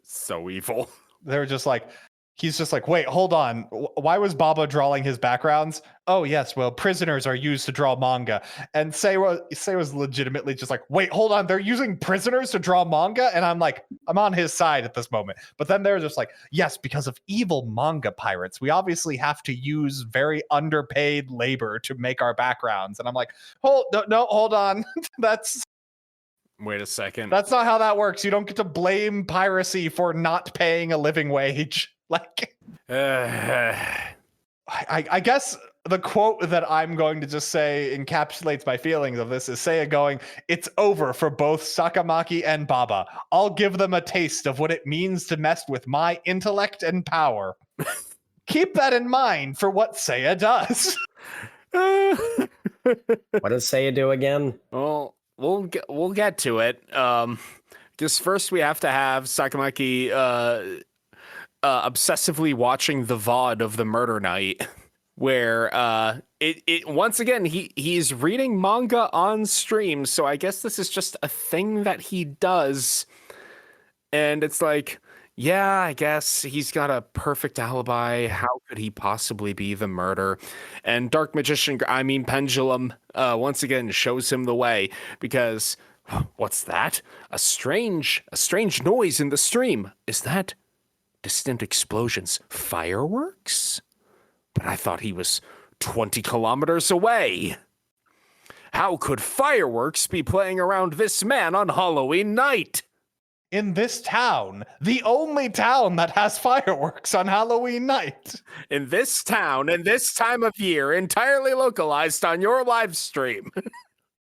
so evil. They're just like, he's just like, wait, hold on. Why was Baba drawing his backgrounds? Oh, yes, well, prisoners are used to draw manga. And Seiya was legitimately just like, wait, hold on. They're using prisoners to draw manga? And I'm like, I'm on his side at this moment. But then they're just like, yes, because of evil manga pirates, we obviously have to use very underpaid labor to make our backgrounds. And I'm like, hold on. Wait a second. That's not how that works. You don't get to blame piracy for not paying a living wage. Like, I guess the quote that I'm going to just say encapsulates my feelings of this is Seiya going, it's over for both Sakamaki and Baba. I'll give them a taste of what it means to mess with my intellect and power. Keep that in mind for what Seiya does. What does Seiya do again? Well, we'll get to it. Just first we have to have Sakamaki obsessively watching the VOD of the murder night, where it once again he's reading manga on stream, so I guess this is just a thing that he does, and it's like, yeah, I guess he's got a perfect alibi. How could he possibly be the murderer? And Dark Magician, Pendulum, once again shows him the way, because what's that? A strange noise in the stream. Is that distant explosions, fireworks? But I thought he was 20 kilometers away. How could fireworks be playing around this man on Halloween night? In this town, the only town that has fireworks on Halloween night. In this town, in this time of year, entirely localized on your live stream.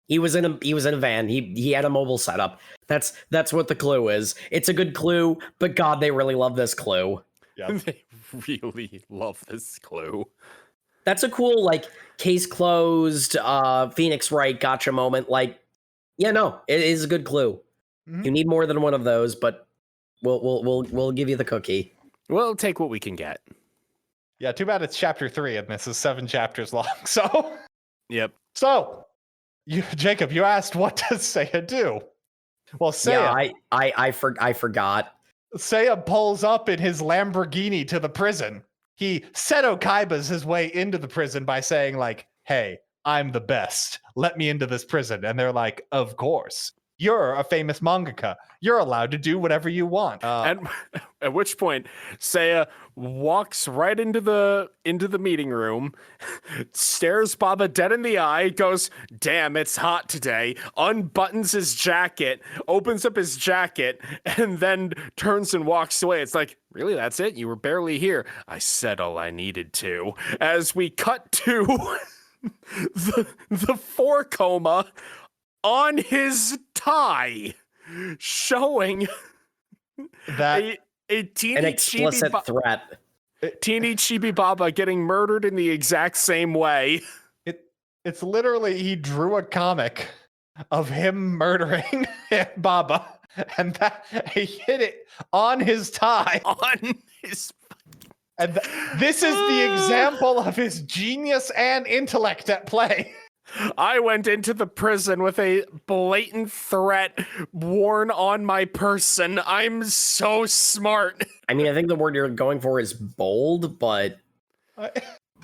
He was in a van. He had a mobile setup. That's what the clue is. It's a good clue, but God, they really love this clue. Yeah, They really love this clue. That's a cool, like, case closed, Phoenix Wright gotcha moment. Like, yeah, no, it is a good clue. Mm-hmm. You need more than one of those, but we'll give you the cookie. We'll take what we can get. Yeah, too bad it's chapter 3 and this is 7 chapters long. So, yep. So, Jacob, you asked what does Seiya do? Well, Seiya, yeah, I forgot. Seiya pulls up in his Lamborghini to the prison. He Seto Kaibas his way into the prison by saying, like, hey, I'm the best. Let me into this prison. And they're like, of course. You're a famous mangaka. You're allowed to do whatever you want. And at which point, Seiya walks right into the meeting room, stares Baba dead in the eye, goes, damn, it's hot today, unbuttons his jacket, opens up his jacket, and then turns and walks away. It's like, really, that's it? You were barely here. I said all I needed to. As we cut to the forecoma on his tie, showing that a teeny an explicit threat. Teeny Chibi Baba getting murdered in the exact same way. It's literally, he drew a comic of him murdering Baba, and that he hit it on his tie. On his. And this is the example of his genius and intellect at play. I went into the prison with a blatant threat worn on my person. I'm so smart. I mean, I think the word you're going for is bold, but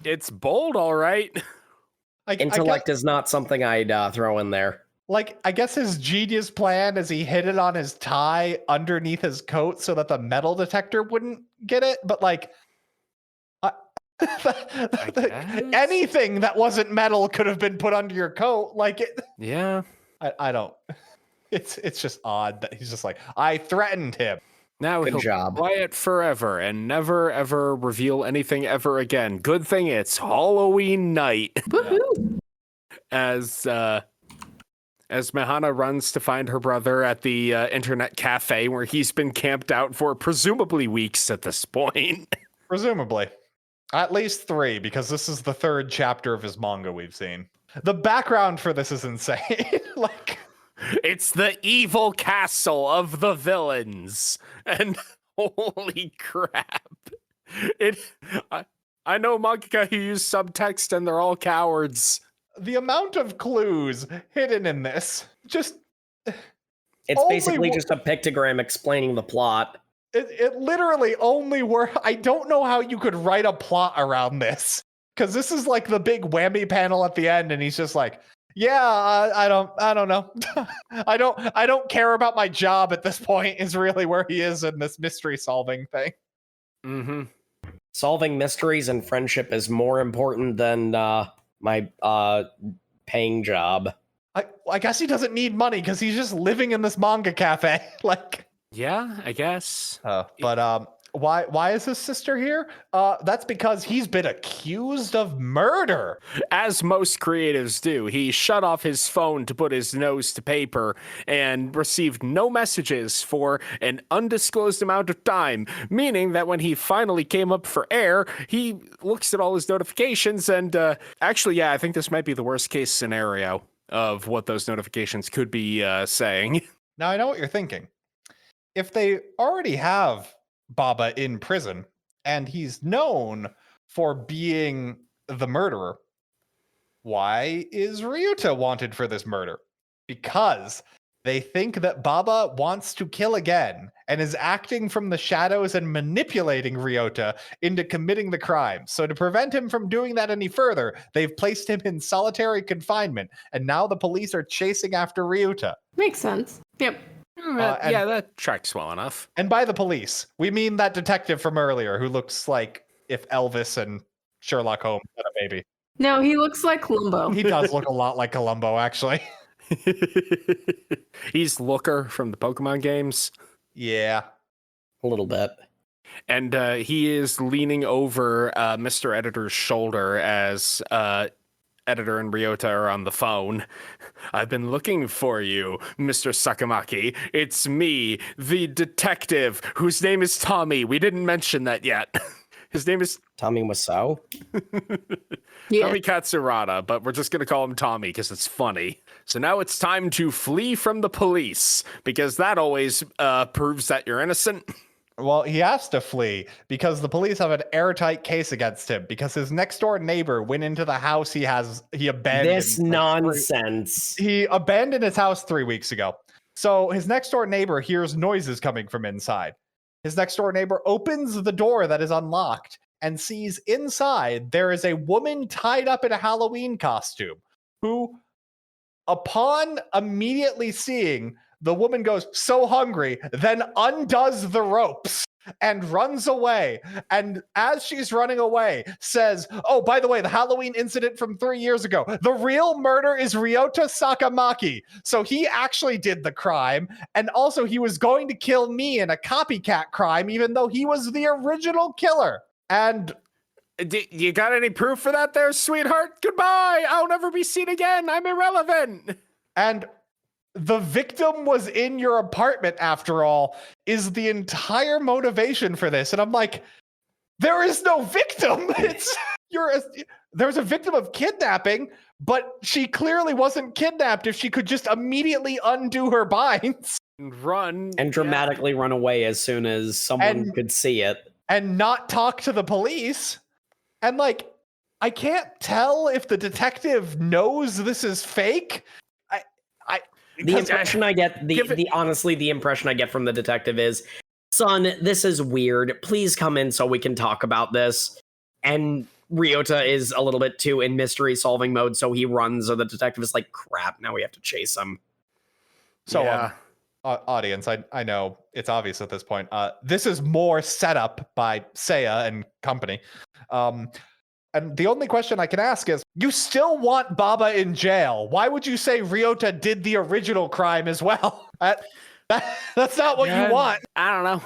It's bold, all right. intellect is not something I'd throw in there. Like, I guess his genius plan is he hid it on his tie underneath his coat so that the metal detector wouldn't get it. But like, anything that wasn't metal could have been put under your coat. Like it. Yeah. I don't. It's just odd that he's just like, I threatened him. Now Good he'll job. be quiet forever and never ever reveal anything ever again. Good thing it's Halloween night. Woohoo! As Mihana runs to find her brother at the internet cafe where he's been camped out for presumably weeks at this point. Presumably. At least 3, because this is the 3rd chapter of his manga we've seen. The background for this is insane. Like, it's the evil castle of the villains. And holy crap. I know mangaka who use subtext and they're all cowards. the amount of clues hidden in this, just... It's basically just a pictogram explaining the plot. It literally only works. I don't know how you could write a plot around this, because this is like the big whammy panel at the end, and he's just like, "Yeah, I don't know. I don't care about my job at this point." Is really where he is in this mystery solving thing. Mm-hmm. Solving mysteries and friendship is more important than my paying job. I guess he doesn't need money because he's just living in this manga cafe. Like. Yeah, I guess. But why is his sister here? That's because he's been accused of murder. As most creatives do, he shut off his phone to put his nose to paper and received no messages for an undisclosed amount of time, meaning that when he finally came up for air, he looks at all his notifications and actually, yeah, I think this might be the worst case scenario of what those notifications could be saying. Now, I know what you're thinking. If they already have Baba in prison and he's known for being the murderer, why is Ryota wanted for this murder? Because they think that Baba wants to kill again and is acting from the shadows and manipulating Ryota into committing the crime. So to prevent him from doing that any further, they've placed him in solitary confinement, and now the police are chasing after Ryota. Makes sense. Yep. Yeah, that tracks well enough. And by the police, we mean that detective from earlier who looks like if Elvis and Sherlock Holmes had a baby. No, he looks like Columbo. He does look a lot like Columbo, actually. He's Looker from the Pokemon games. Yeah. A little bit. And he is leaning over Mr. Editor's shoulder as Editor and Ryota are on the phone. "I've been looking for you, Mr. Sakamaki. It's me, the detective, whose name is Tommy. We didn't mention that yet." His name is Tommy Wiseau? Yeah. Tommy Katsurada, but we're just going to call him Tommy because it's funny. So now it's time to flee from the police, because that always proves that you're innocent. Well, he has to flee because the police have an airtight case against him because his next door neighbor went into the house he abandoned. This nonsense. He abandoned his house 3 weeks ago. So his next door neighbor hears noises coming from inside. His next door neighbor opens the door that is unlocked and sees inside there is a woman tied up in a Halloween costume who, upon immediately seeing the woman, goes so hungry, then undoes the ropes and runs away. And as she's running away, says, "Oh, by the way, the Halloween incident from 3 years ago, the real murder is Ryota Sakamaki. So he actually did the crime. And also he was going to kill me in a copycat crime, even though he was the original killer." And You got any proof for that there, sweetheart? Goodbye. I'll never be seen again. I'm irrelevant. And the victim was in your apartment, after all, is the entire motivation for this. And I'm like, there is no victim. There's a victim of kidnapping, but she clearly wasn't kidnapped if she could just immediately undo her binds. Run. And dramatically run away as soon as someone could see it. And not talk to the police. And like, I can't tell if the detective knows this is fake. The impression I get, honestly, the impression I get from the detective is, son, this is weird. Please come in so we can talk about this. And Ryota is a little bit too in mystery solving mode, so he runs, or the detective is like, crap, now we have to chase him. So, Yeah. Audience, I know it's obvious at this point. This is more setup by Seiya and company. And the only question I can ask is, you still want Baba in jail. Why would you say Ryota did the original crime as well? That's not what you want. I don't know.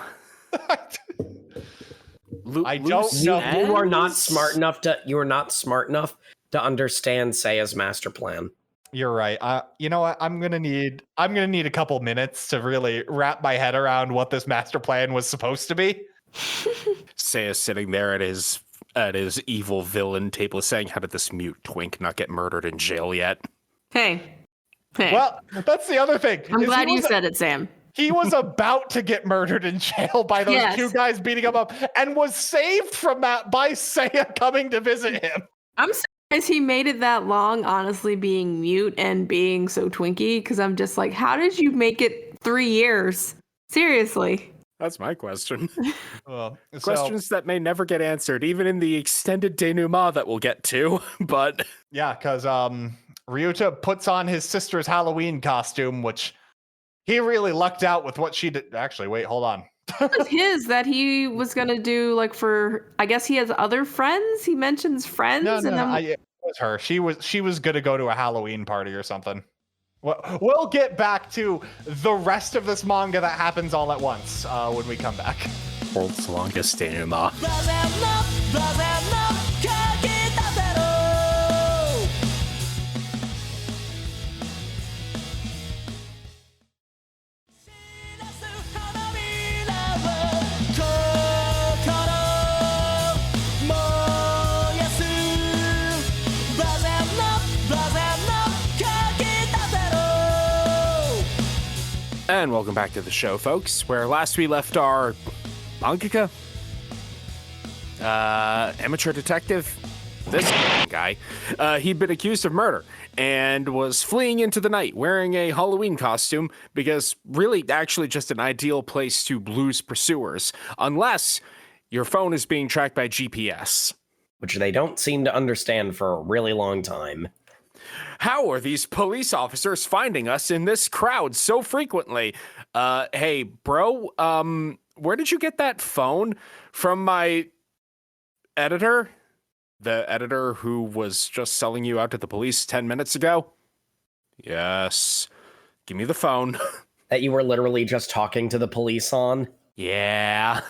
I don't know. You are not smart enough to understand Seiya's master plan. You're right. You know what? I'm gonna need a couple minutes to really wrap my head around what this master plan was supposed to be. Seiya's sitting there at his evil villain table saying, how did this mute twink not get murdered in jail yet? Hey. Well, that's the other thing. I'm glad you said it, Sam. He was about to get murdered in jail by those two guys beating him up, and was saved from that by Seiya coming to visit him. I'm surprised he made it that long, honestly, being mute and being so twinky, because I'm just like, how did you make it 3 years? Seriously. That's my question. Questions that may never get answered, even in the extended denouement that we'll get to. But yeah, because Ryota puts on his sister's Halloween costume, which he really lucked out with what she did. Actually, wait, hold on. It was his that he was gonna do, like, for, I guess he has other friends. He mentions friends. It was her. She was gonna go to a Halloween party or something. We'll get back to the rest of this manga that happens all at once when we come back. World's longest denouement. And welcome back to the show, folks, where last we left our mangaka, amateur detective, this guy, he'd been accused of murder and was fleeing into the night wearing a Halloween costume because really actually just an ideal place to lose pursuers, unless your phone is being tracked by GPS. Which they don't seem to understand for a really long time. How are these police officers finding us in this crowd so frequently? Hey, bro, where did you get that phone? From my editor? The editor who was just selling you out to the police 10 minutes ago? Yes. Give me the phone. That you were literally just talking to the police on? Yeah.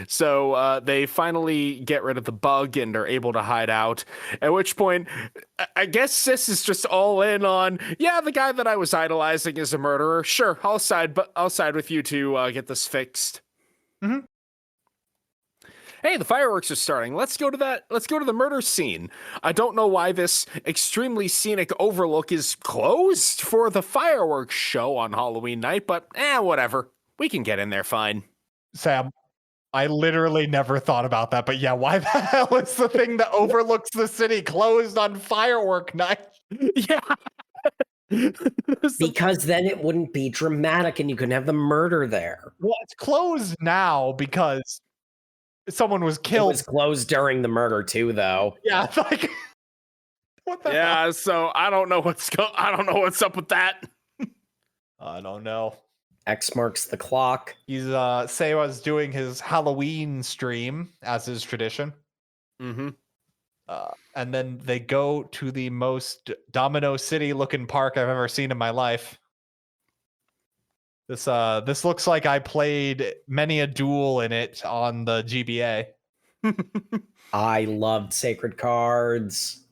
So they finally get rid of the bug and are able to hide out. At which point, I guess Sis is just all in on, yeah, the guy that I was idolizing is a murderer. Sure, I'll side with you to get this fixed. Mm-hmm. Hey, the fireworks are starting. Let's go to the murder scene. I don't know why this extremely scenic overlook is closed for the fireworks show on Halloween night, but whatever. We can get in there fine. Sam, I literally never thought about that, but yeah, why the hell is the thing that overlooks the city closed on firework night? Yeah. Because then it wouldn't be dramatic and you couldn't have the murder there. Well, it's closed now because someone was killed. It was closed during the murder too, though. Yeah, it's like what the hell? So I don't know what's up with that. I don't know. X marks the clock. He's Seiya's doing his Halloween stream as is tradition. Mm-hmm. And then they go to the most Domino City looking park I've ever seen in my life. This looks like I played many a duel in it on the GBA. I loved Sacred Cards.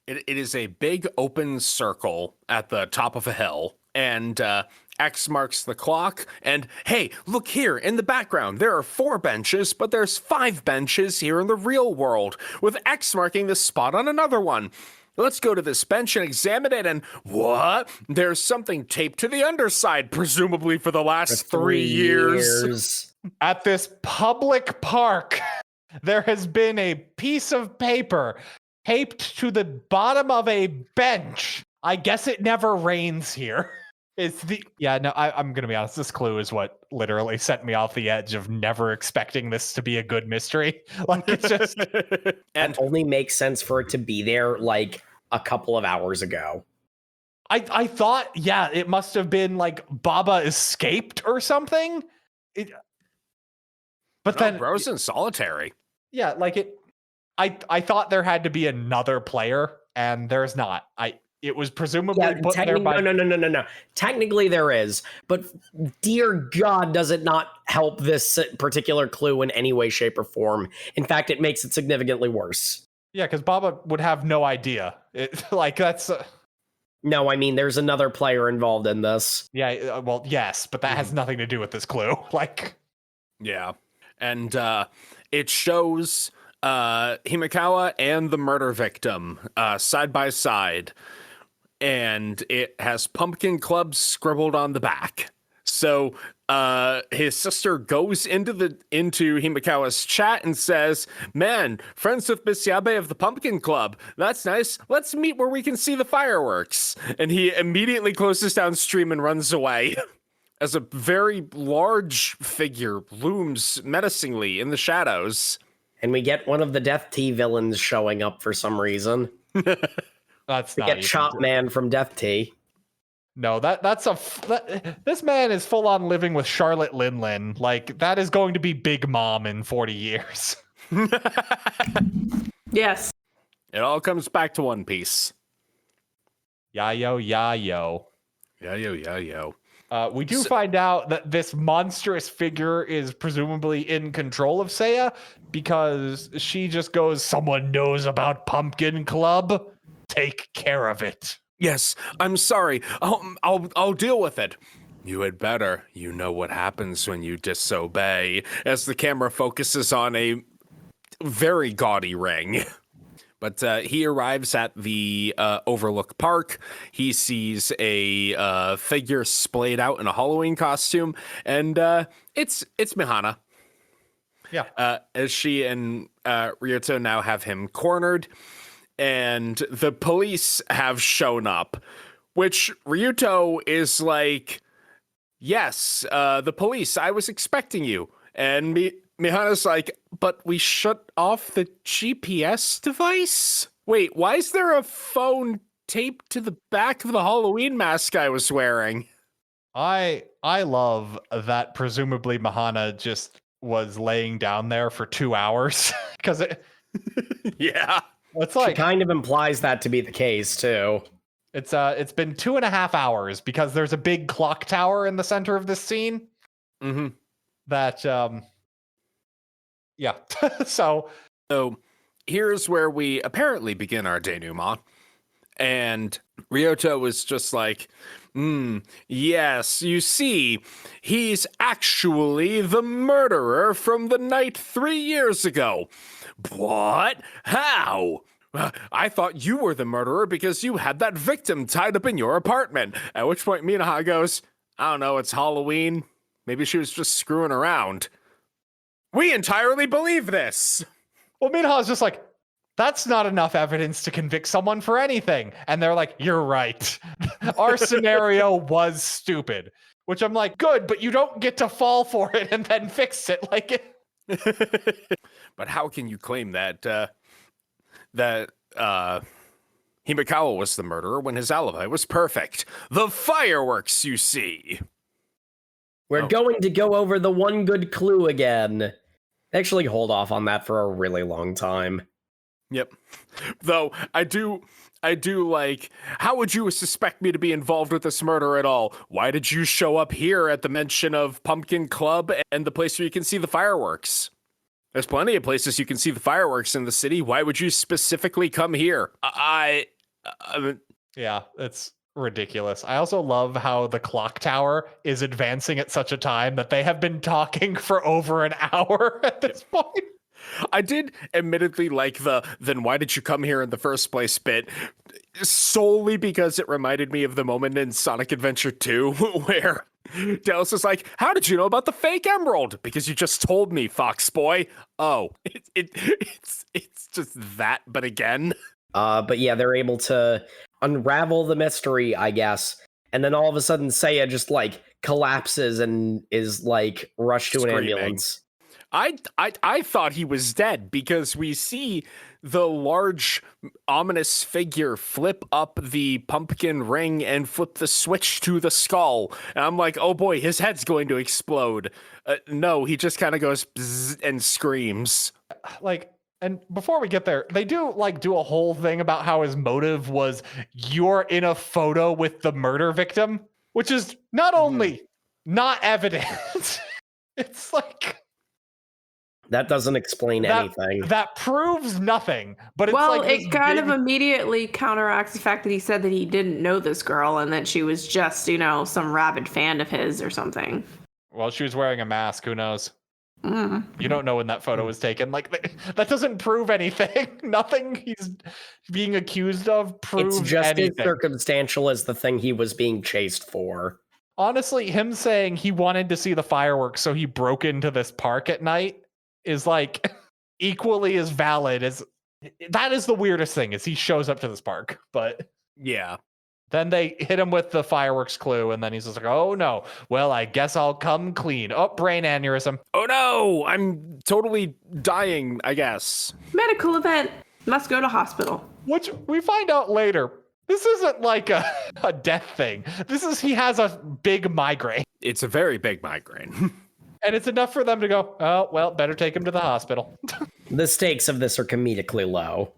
It is a big open circle at the top of a hill, and X marks the clock. And hey, look here in the background. There are 4 benches, but there's 5 benches here in the real world, with X marking the spot on another one. Let's go to this bench and examine it, and what? There's something taped to the underside, presumably for the last 3 years. At this public park, there has been a piece of paper taped to the bottom of a bench. I guess it never rains here. I'm gonna be honest, this clue is what literally sent me off the edge of never expecting this to be a good mystery. Like, it's just and only makes sense for it to be there like a couple of hours ago. I thought, yeah, it must have been like Baba escaped or something. But then bro's in solitary. Yeah, like it. I thought there had to be another player, and there's not. It was presumably put there by... No. Technically there is, but dear God, does it not help this particular clue in any way, shape, or form. In fact, it makes it significantly worse. Yeah, because Baba would have no idea. No, I mean, there's another player involved in this. Yeah, well, yes, but that has nothing to do with this clue. Yeah. And it shows Himekawa and the murder victim side by side. And it has Pumpkin Club scribbled on the back. So his sister goes into Himekawa's chat and says, "Man, friends with Miss Yabe of the Pumpkin Club. That's nice. Let's meet where we can see the fireworks." And he immediately closes downstream and runs away as a very large figure looms menacingly in the shadows. And we get one of the Death Tea villains showing up for some reason. That's we not get Chop Man from Death Tea. No, this man is full on living with Charlotte Linlin. Like, that is going to be Big Mom in 40 years. Yes. It all comes back to One Piece. Yayo. Yayo. We do find out that this monstrous figure is presumably in control of Seiya because she just goes, "Someone knows about Pumpkin Club? Take care of it." Yes, I'm sorry. I'll deal with it. You had better. You know what happens when you disobey. As the camera focuses on a very gaudy ring. But he arrives at the Overlook Park. He sees a figure splayed out in a Halloween costume, and it's Mihana. Yeah. As she and Ryota now have him cornered, and the police have shown up, which Ryuto is like, "Yes, the police, I was expecting you." And Mihana's like, "But we shut off the GPS device? Wait, why is there a phone taped to the back of the Halloween mask I was wearing?" I love that presumably Mihana just was laying down there for 2 hours. Because yeah. It's like, she kind of implies that to be the case, too. It's been 2.5 hours because there's a big clock tower in the center of this scene. Mm-hmm. That, yeah. So here's where we apparently begin our denouement. And Ryota was just like, yes, you see, he's actually the murderer from the night 3 years ago. What? How? I thought you were the murderer because you had that victim tied up in your apartment. At which point Minaha goes, "I don't know, it's Halloween. Maybe she was just screwing around." We entirely believe this. Well, Minaha's just like, "That's not enough evidence to convict someone for anything." And they're like, "You're right. Our scenario was stupid." Which I'm like, good, but you don't get to fall for it and then fix it. But how can you claim that Himekawa was the murderer when his alibi was perfect? The fireworks, you see. We're going to go over the one good clue again. Actually, hold off on that for a really long time. Yep. Though I do like, how would you suspect me to be involved with this murder at all? Why did you show up here at the mention of Pumpkin Club and the place where you can see the fireworks? There's plenty of places you can see the fireworks in the city. Why would you specifically come here? Yeah, it's ridiculous. I also love how the clock tower is advancing at such a time that they have been talking for over an hour at this point. I did admittedly like the "then why did you come here in the first place" bit, solely because it reminded me of the moment in Sonic Adventure 2 where Dallas is like, how did you know about the fake emerald? Because you just told me, Fox Boy. Oh, it's just that, but again. But yeah, they're able to unravel the mystery, I guess. And then all of a sudden, Seiya just like collapses and is like rushed to an Screaming. ambulance. I thought he was dead because we see the large ominous figure flip up the pumpkin ring and flip the switch to the skull. And I'm like, oh boy, his head's going to explode. No, he just kind of goes bzzz and screams. Like, and before we get there, they do a whole thing about how his motive was you're in a photo with the murder victim, which is not only not evident, it's like... That doesn't explain anything. That proves nothing. But it's it kind of immediately counteracts the fact that he said that he didn't know this girl and that she was just, some rabid fan of his or something. Well, she was wearing a mask. Who knows? Mm. You don't know when that photo was taken. Like, that doesn't prove anything. Nothing he's being accused of proves anything. It's just as circumstantial as the thing he was being chased for. Honestly, him saying he wanted to see the fireworks, so he broke into this park at night, is like equally as valid as... That is the weirdest thing, is he shows up to this park. But yeah, then they hit him with the fireworks clue, and then he's just like, oh no, well, I guess I'll come clean. Oh, brain aneurysm. Oh no, I'm totally dying, I guess. Medical event. Must go to hospital. Which we find out later, this isn't like a death thing. He has a big migraine. It's a very big migraine. And it's enough for them to go, oh, well, better take him to the hospital. The stakes of this are comedically low,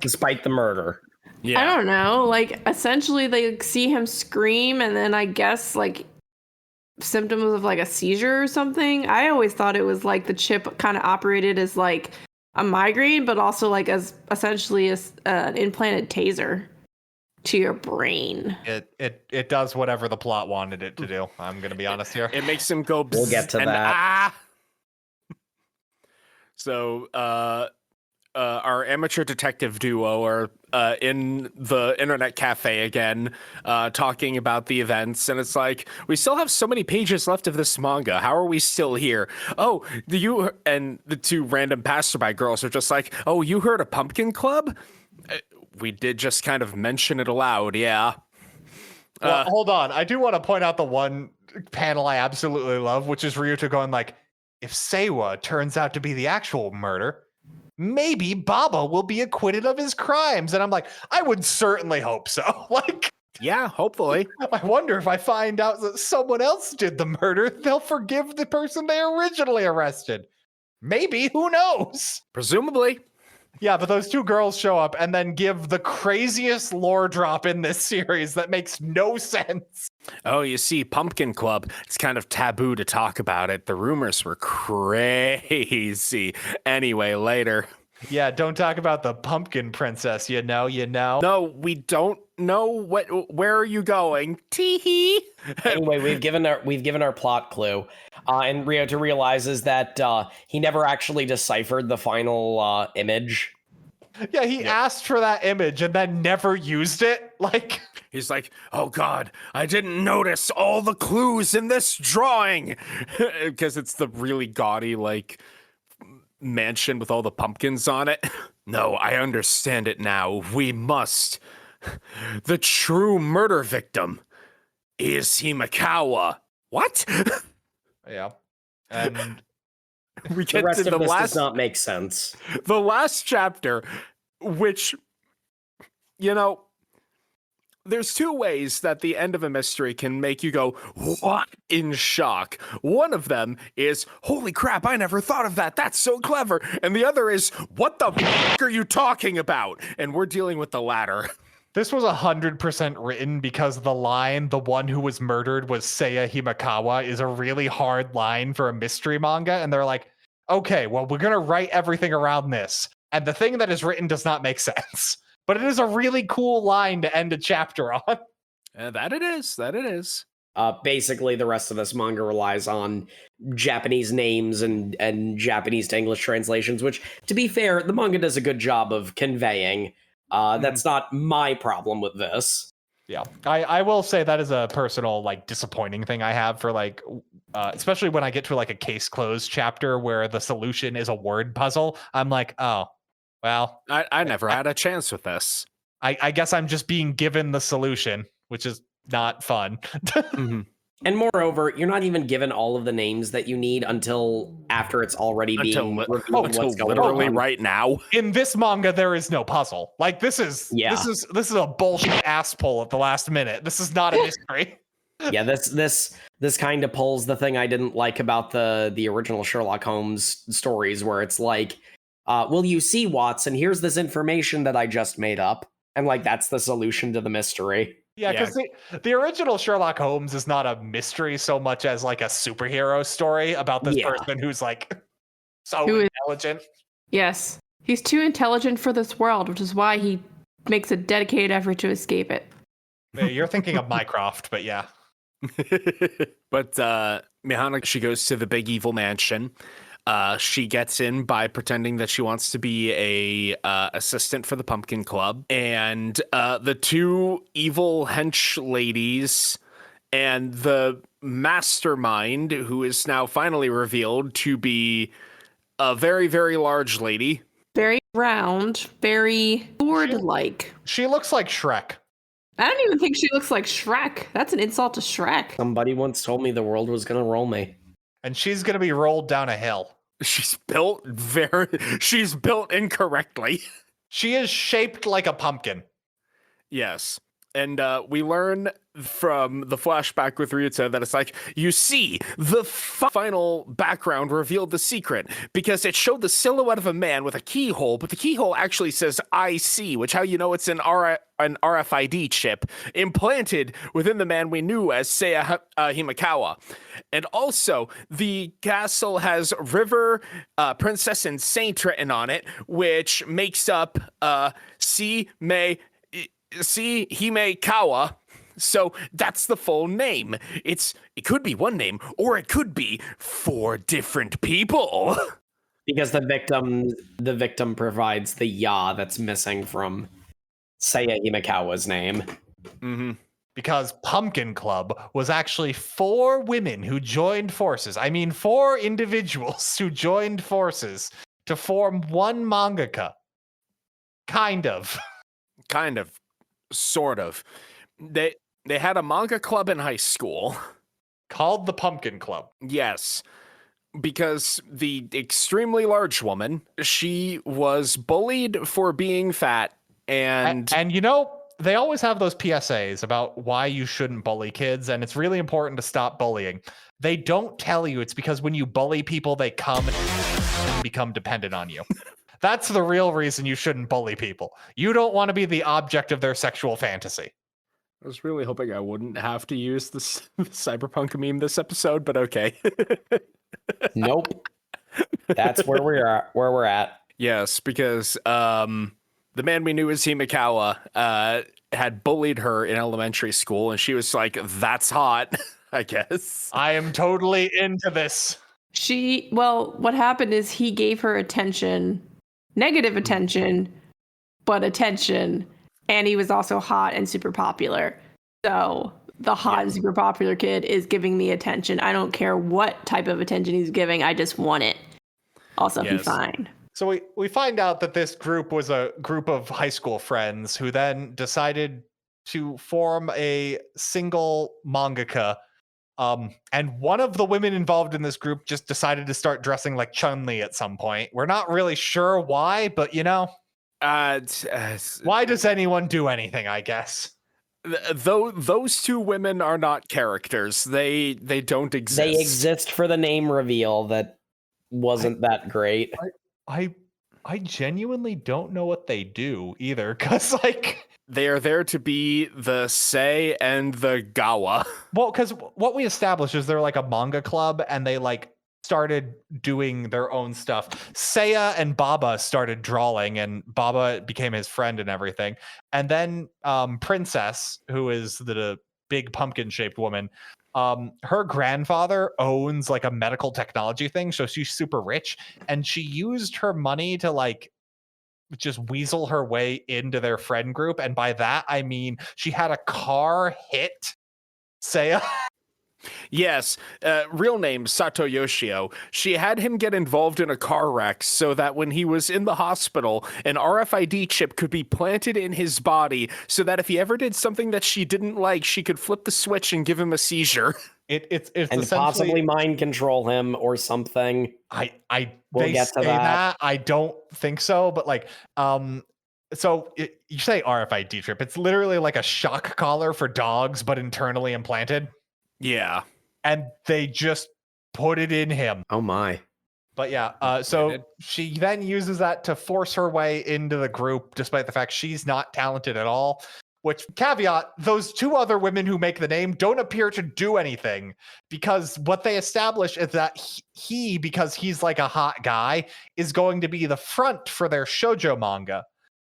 despite the murder. Yeah. I don't know. Essentially, they see him scream, and then I guess, symptoms of, a seizure or something. I always thought it was, the chip kind of operated as, a migraine, but also, as essentially an implanted taser to your brain. It does whatever the plot wanted it to do. I'm going to be honest here. It makes him go... We'll get to that. So, our amateur detective duo are in the internet cafe again, talking about the events, and it's like, we still have so many pages left of this manga. How are we still here? Oh, and the two random passerby girls are just like, oh, you heard of Pumpkin Club? We did just kind of mention it aloud, yeah. Well, hold on. I do want to point out the one panel I absolutely love, which is Ryota going if Seiwa turns out to be the actual murder, maybe Baba will be acquitted of his crimes. And I'm like, I would certainly hope so. Yeah, hopefully. I wonder if I find out that someone else did the murder, they'll forgive the person they originally arrested. Maybe, who knows? Presumably. Yeah, but those two girls show up and then give the craziest lore drop in this series that makes no sense. Oh, you see, Pumpkin Club, it's kind of taboo to talk about it. The rumors were crazy. Anyway, later. Yeah, don't talk about the Pumpkin Princess, you know. No, we don't know where are you going? Tee-hee. Anyway, we've given our plot clue. And Ryota realizes that he never actually deciphered the final image. Yeah, he asked for that image and then never used it. He's like, oh God, I didn't notice all the clues in this drawing. Because it's the really gaudy, mansion with all the pumpkins on it. No, I understand it now. We must. The true murder victim is Himekawa. What? Yeah. And we get the rest to of this does not make sense. The last chapter, which, there's two ways that the end of a mystery can make you go, what? In shock. One of them is, holy crap, I never thought of that. That's so clever. And the other is, what the f*** are you talking about? And we're dealing with the latter. This was 100% written because the line, the one who was murdered was Seiya Himekawa, is a really hard line for a mystery manga. And they're like, okay, well, we're going to write everything around this. And the thing that is written does not make sense. But it is a really cool line to end a chapter on. That it is. Basically, the rest of this manga relies on Japanese names and Japanese to English translations, which, to be fair, the manga does a good job of conveying. That's not my problem with this. Yeah, I will say that is a personal like disappointing thing I have for like especially when I get to like a case closed chapter where the solution is a word puzzle. I'm like, oh, well, I never had a chance with this. I guess I'm just being given the solution, which is not fun. Mm-hmm. And moreover, you're not even given all of the names that you need until after it's already being revealed what's going literally on. right now. In this manga, there is no puzzle. Like this is a bullshit ass pull at the last minute. This is not a mystery. Yeah, this kind of pulls the thing I didn't like about the original Sherlock Holmes stories, where it's like, well, you see, Watson, here's this information that I just made up, and like that's the solution to the mystery. Yeah, because the original Sherlock Holmes is not a mystery so much as like a superhero story about this person who's like so intelligent. Yes. He's too intelligent for this world, which is why he makes a dedicated effort to escape it. You're thinking of Mycroft, but yeah. But Mihana, she goes to the big evil mansion. She gets in by pretending that she wants to be a assistant for the Pumpkin Club, and the two evil hench ladies and the mastermind, who is now finally revealed to be a very, very large lady. Very round, very board-like. She looks like Shrek. I don't even think she looks like Shrek. That's an insult to Shrek. Somebody once told me the world was gonna roll me. And she's gonna be rolled down a hill. She's built incorrectly. She is shaped like a pumpkin. Yes. And we learn from the flashback with Ryota that it's like, you see, the final background revealed the secret because it showed the silhouette of a man with a keyhole, but the keyhole actually says IC, which how you know it's an RFID chip implanted within the man we knew as Seiya Himekawa. And also, the castle has River, Princess, and Saint written on it, which makes up Himekawa. So that's the full name. It could be one name, or it could be 4 different people. Because the victim provides the ya that's missing from Seiya Himekawa's name. Mm-hmm. Because Pumpkin Club was actually 4 women who joined forces. I mean, 4 individuals who joined forces to form one mangaka. Kind of. Sort of. They had a manga club in high school. Called the Pumpkin Club. Yes. Because the extremely large woman, she was bullied for being fat and you know, they always have those PSAs about why you shouldn't bully kids, and it's really important to stop bullying. They don't tell you it's because when you bully people, they come and become dependent on you. That's the real reason you shouldn't bully people. You don't want to be the object of their sexual fantasy. I was really hoping I wouldn't have to use this cyberpunk meme this episode, but okay. Nope. That's where we're at. Yes, because the man we knew as Himekawa had bullied her in elementary school, and she was like, that's hot, I guess. I am totally into this. What happened is he gave her attention, negative attention, but attention. And he was also hot and super popular. So the hot and super popular kid is giving me attention. I don't care what type of attention he's giving. I just want it. Also, be fine. So we find out that this group was a group of high school friends who then decided to form a single mangaka. And one of the women involved in this group just decided to start dressing like Chun-Li at some point. We're not really sure why, but you know. Why does anyone do anything, I guess? Though those 2 women are not characters. They don't exist. They exist for the name reveal that wasn't that great. I genuinely don't know what they do either, because like they are there to be the Sei and the Gawa. Well, because what we established is they're like a manga club, and they like started doing their own stuff. Seiya and Baba started drawing, and Baba became his friend and everything. And then Princess, who is the big pumpkin-shaped woman, her grandfather owns like a medical technology thing, so she's super rich, and she used her money to like just weasel her way into their friend group. And by that, I mean she had a car hit Seiya. Yes, real name Sato Yoshio. She had him get involved in a car wreck so that when he was in the hospital, an RFID chip could be planted in his body so that if he ever did something that she didn't like, she could flip the switch and give him a seizure. It's and possibly mind control him or something. We'll get to that. I don't think so, but like, so you say RFID chip. It's literally like a shock collar for dogs, but internally implanted. Yeah. And they just put it in him. Oh my. But yeah, so she then uses that to force her way into the group, despite the fact she's not talented at all. Which, caveat, those two other women who make the name don't appear to do anything, because what they establish is that he, because he's like a hot guy, is going to be the front for their shoujo manga.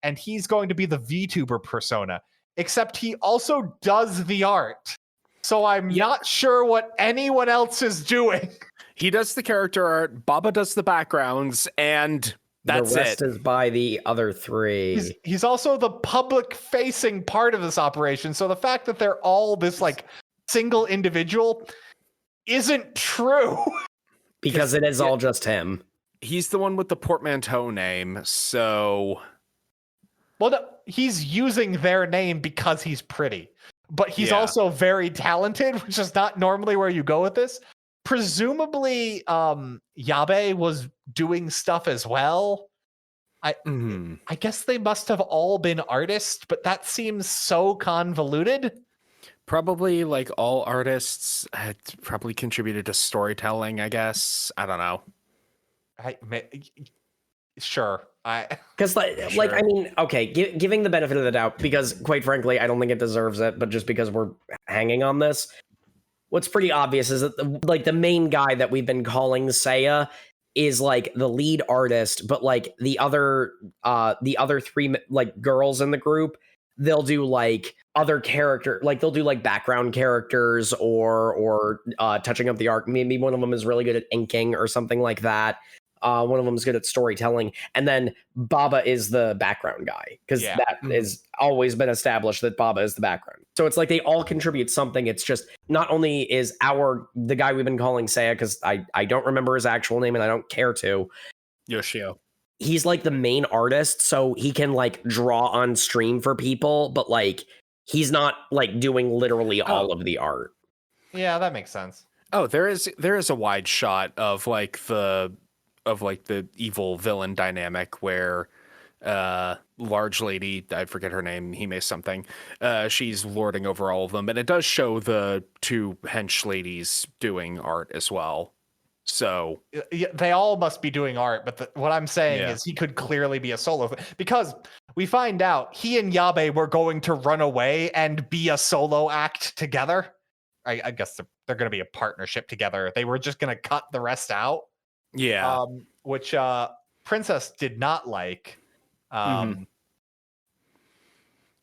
And he's going to be the VTuber persona, except he also does the art. So I'm not sure what anyone else is doing. He does the character art, Baba does the backgrounds, and that's the rest it. Is by the other three. He's also the public-facing part of this operation, so the fact that they're all this like single individual isn't true. Because it is all just him. He's the one with the portmanteau name, so... Well, no, he's using their name because he's pretty. But he's also very talented, which is not normally where you go with this. Presumably, Yabe was doing stuff as well. I guess they must have all been artists, but that seems so convoluted. Probably, like all artists, had probably contributed to storytelling, I guess. I don't know. Sure. Because like I mean, okay, giving the benefit of the doubt, because quite frankly I don't think it deserves it, but just because we're hanging on this, what's pretty obvious is that the main guy that we've been calling Seiya is like the lead artist, but like the other three like girls in the group, they'll do like other character, like they'll do like background characters or touching up the art. Maybe one of them is really good at inking or something like that. One of them is good at storytelling, and then Baba is the background guy, because that is always been established that Baba is the background. So it's like they all contribute something. It's just not only is the guy we've been calling Seiya, because I don't remember his actual name and I don't care to. Yoshio. He's like the main artist, so he can like draw on stream for people, but like he's not like doing literally all of the art. Yeah, that makes sense. Oh, there is a wide shot of like the evil villain dynamic where large lady, I forget her name, Hime something, she's lording over all of them, and it does show the two hench ladies doing art as well. So they all must be doing art, but what I'm saying is he could clearly be a solo, because we find out he and Yabe were going to run away and be a solo act together. I guess they're going to be a partnership together. They were just going to cut the rest out. Yeah. Which Princess did not like.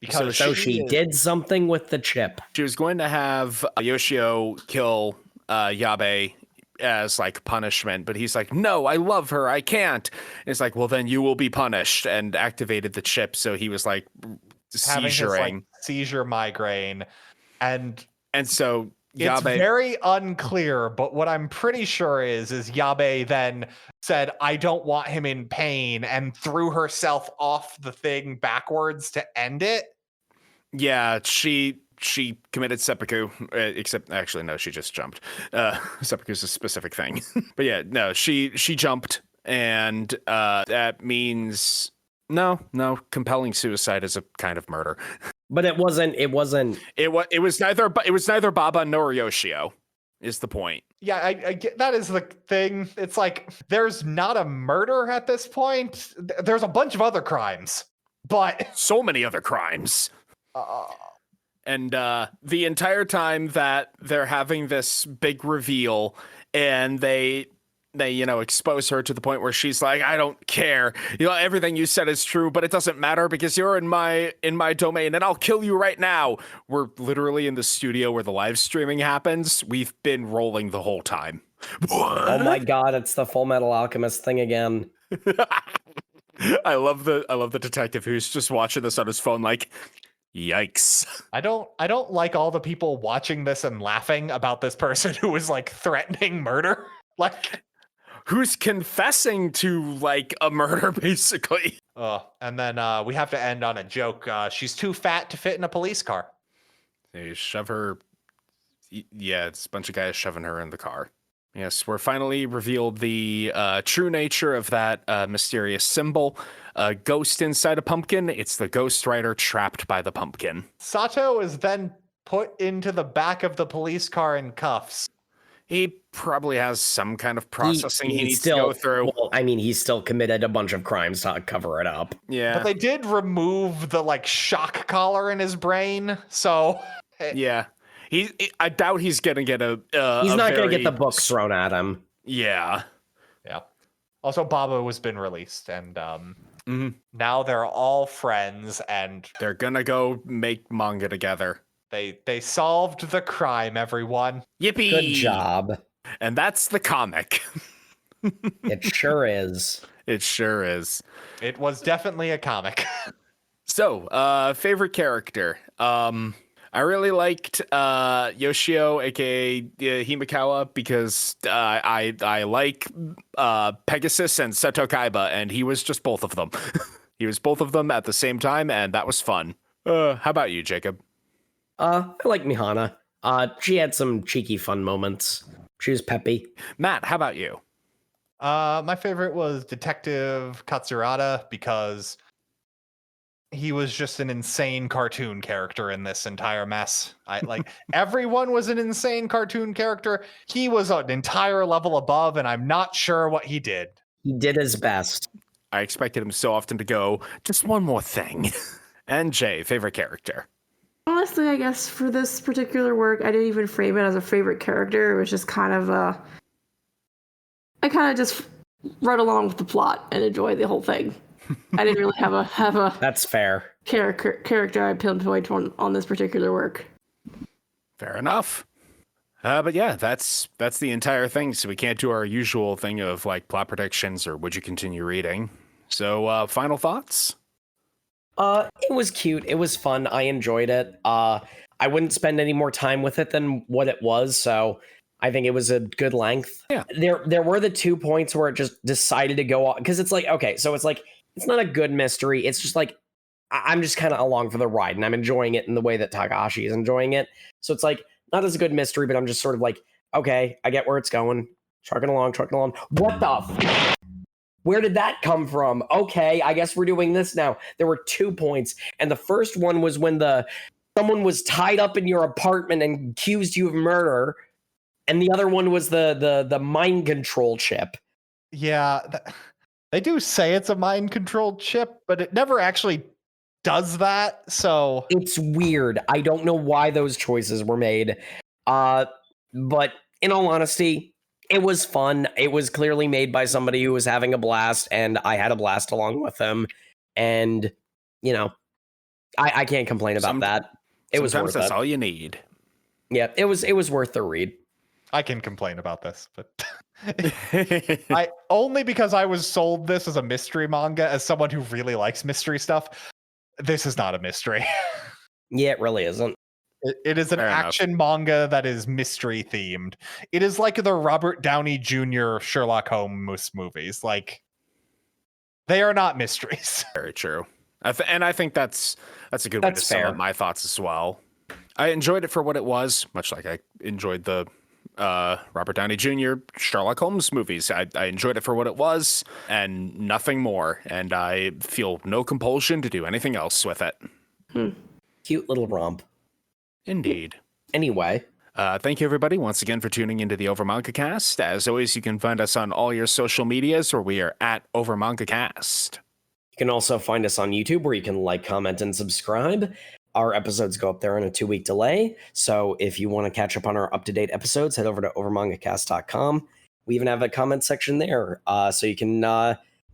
Because so she did something with the chip. She was going to have Yoshio kill Yabe as like punishment, but he's like, no, I love her, I can't. And it's like, well, then you will be punished, and activated the chip. So he was like seizuring, his, like, seizure migraine, and so Yabe, it's very unclear, but what I'm pretty sure is Yabe then said, I don't want him in pain, and threw herself off the thing backwards to end it. Yeah, she committed seppuku, except actually no, she just jumped. Seppuku is a specific thing. But yeah, no, she jumped, and that means no, compelling suicide is a kind of murder. But it was neither Baba nor Yoshio, is the point. Yeah, I get that is the thing. It's like there's not a murder at this point. There's a bunch of other crimes, but so many other crimes. And the entire time that they're having this big reveal, and they expose her to the point where she's like, I don't care. Everything you said is true, but it doesn't matter because you're in my domain, and I'll kill you right now. We're literally in the studio where the live streaming happens. We've been rolling the whole time. Oh my god, it's the Full Metal Alchemist thing again. I love the detective who's just watching this on his phone like, yikes. I don't like all the people watching this and laughing about this person who was like threatening murder. Like, who's confessing to like a murder, basically. And then we have to end on a joke. She's too fat to fit in a police car. They shove her. Yeah, it's a bunch of guys shoving her in the car. Yes, we're finally revealed the true nature of that mysterious symbol. A ghost inside a pumpkin. It's the Ghost Rider trapped by the pumpkin. Sato is then put into the back of the police car in cuffs. He probably has some kind of processing he needs still, to go through. Well, I mean, he's still committed a bunch of crimes to cover it up. Yeah. But they did remove the like shock collar in his brain, so yeah. I doubt he's gonna get he's not gonna get the book thrown at him. Yeah. Yeah. Also, Baba has been released, and now they're all friends, and they're gonna go make manga together. They solved the crime, everyone. Yippee! Good job. And that's the comic. It sure is. It sure is. It was definitely a comic. So, favorite character. I really liked Yoshio, aka Himikawa, because I like Pegasus and Seto Kaiba, and he was just both of them. He was both of them at the same time, and that was fun. How about you, Jacob? I like Mihana. She had some cheeky fun moments. She was peppy. Matt, how about you? My favorite was Detective Katsurada because he was just an insane cartoon character in this entire mess. Everyone was an insane cartoon character. He was an entire level above, and I'm not sure what he did. He did his best. I expected him so often to go, just one more thing. And Jay, favorite character. Honestly, I guess for this particular work, I didn't even frame it as a favorite character. It was just kind of I kind of just read along with the plot and enjoyed the whole thing. I didn't really have a That's fair. Character I pinpoint on this particular work. Fair enough. But yeah, that's the entire thing. So we can't do our usual thing of like plot predictions or would you continue reading. So final thoughts? It was cute. It was fun. I enjoyed it. I wouldn't spend any more time with it than what it was. So I think it was a good length. Yeah. There were the 2 points where it just decided to go on because it's like, okay, so it's like, it's not a good mystery. It's just like, I'm just kind of along for the ride and I'm enjoying it in the way that Takahashi is enjoying it. So it's like, not as a good mystery, but I'm just sort of like, okay, I get where it's going. Trucking along. What the Where did that come from? Okay, I guess we're doing this now. There were 2 points. And the first one was when someone was tied up in your apartment and accused you of murder. And the other one was the mind control chip. Yeah, they do say it's a mind controlled chip, but it never actually does that. So it's weird. I don't know why those choices were made. But in all honesty, it was fun. It was clearly made by somebody who was having a blast, and I had a blast along with them. And, you know, I can't complain about that. It was worth that's it. all you need. Yeah, it was worth the read. I can complain about this, but I only because I was sold this as a mystery manga as someone who really likes mystery stuff. This is not a mystery. Yeah, it really isn't. It is an action manga that is mystery themed. It is like the Robert Downey Jr. Sherlock Holmes movies. Like, they are not mysteries. Very true. And I think that's a good way to sum up my thoughts as well. I enjoyed it for what it was, much like I enjoyed the Robert Downey Jr. Sherlock Holmes movies. I enjoyed it for what it was and nothing more. And I feel no compulsion to do anything else with it. Cute little romp. Indeed. Anyway. Thank you, everybody, once again for tuning into the Over Manga Cast. As always, you can find us on all your social medias where we are at Over Manga Cast. You can also find us on YouTube where you can like, comment, and subscribe. Our episodes go up there on a 2-week delay. So if you want to catch up on our up-to-date episodes, head over to overmangacast.com. We even have a comment section there. So you can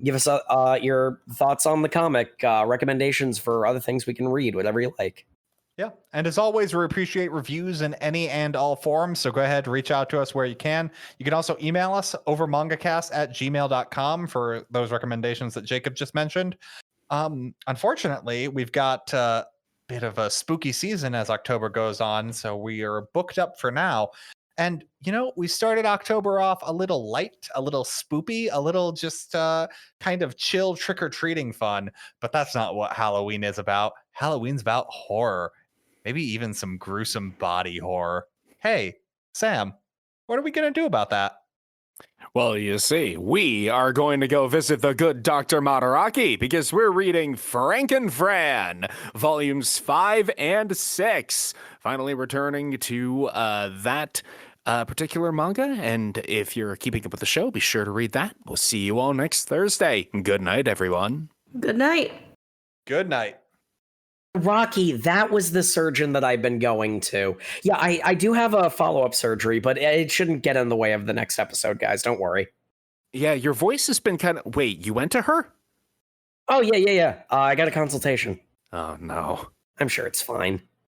give us your thoughts on the comic, recommendations for other things we can read, whatever you like. Yeah. And as always, we appreciate reviews in any and all forms. So go ahead, reach out to us where you can. You can also email us over mangacast@gmail.com for those recommendations that Jacob just mentioned. Unfortunately, we've got a bit of a spooky season as October goes on. So we are booked up for now. And, we started October off a little light, a little spoopy, a little just kind of chill trick-or-treating fun. But that's not what Halloween is about. Halloween's about horror. Maybe even some gruesome body horror. Hey, Sam, what are we going to do about that? Well, you see, we are going to go visit the good Dr. Madaraki because we're reading Frankenfran, volumes 5 and 6. Finally returning to that particular manga. And if you're keeping up with the show, be sure to read that. We'll see you all next Thursday. Good night, everyone. Good night. Good night. Rocky, that was the surgeon that I've been going to. Yeah, I do have a follow-up surgery, but it shouldn't get in the way of the next episode, guys. Don't worry. Yeah, your voice has been kind of... Wait, you went to her? Oh, yeah. I got a consultation. Oh, no. I'm sure it's fine.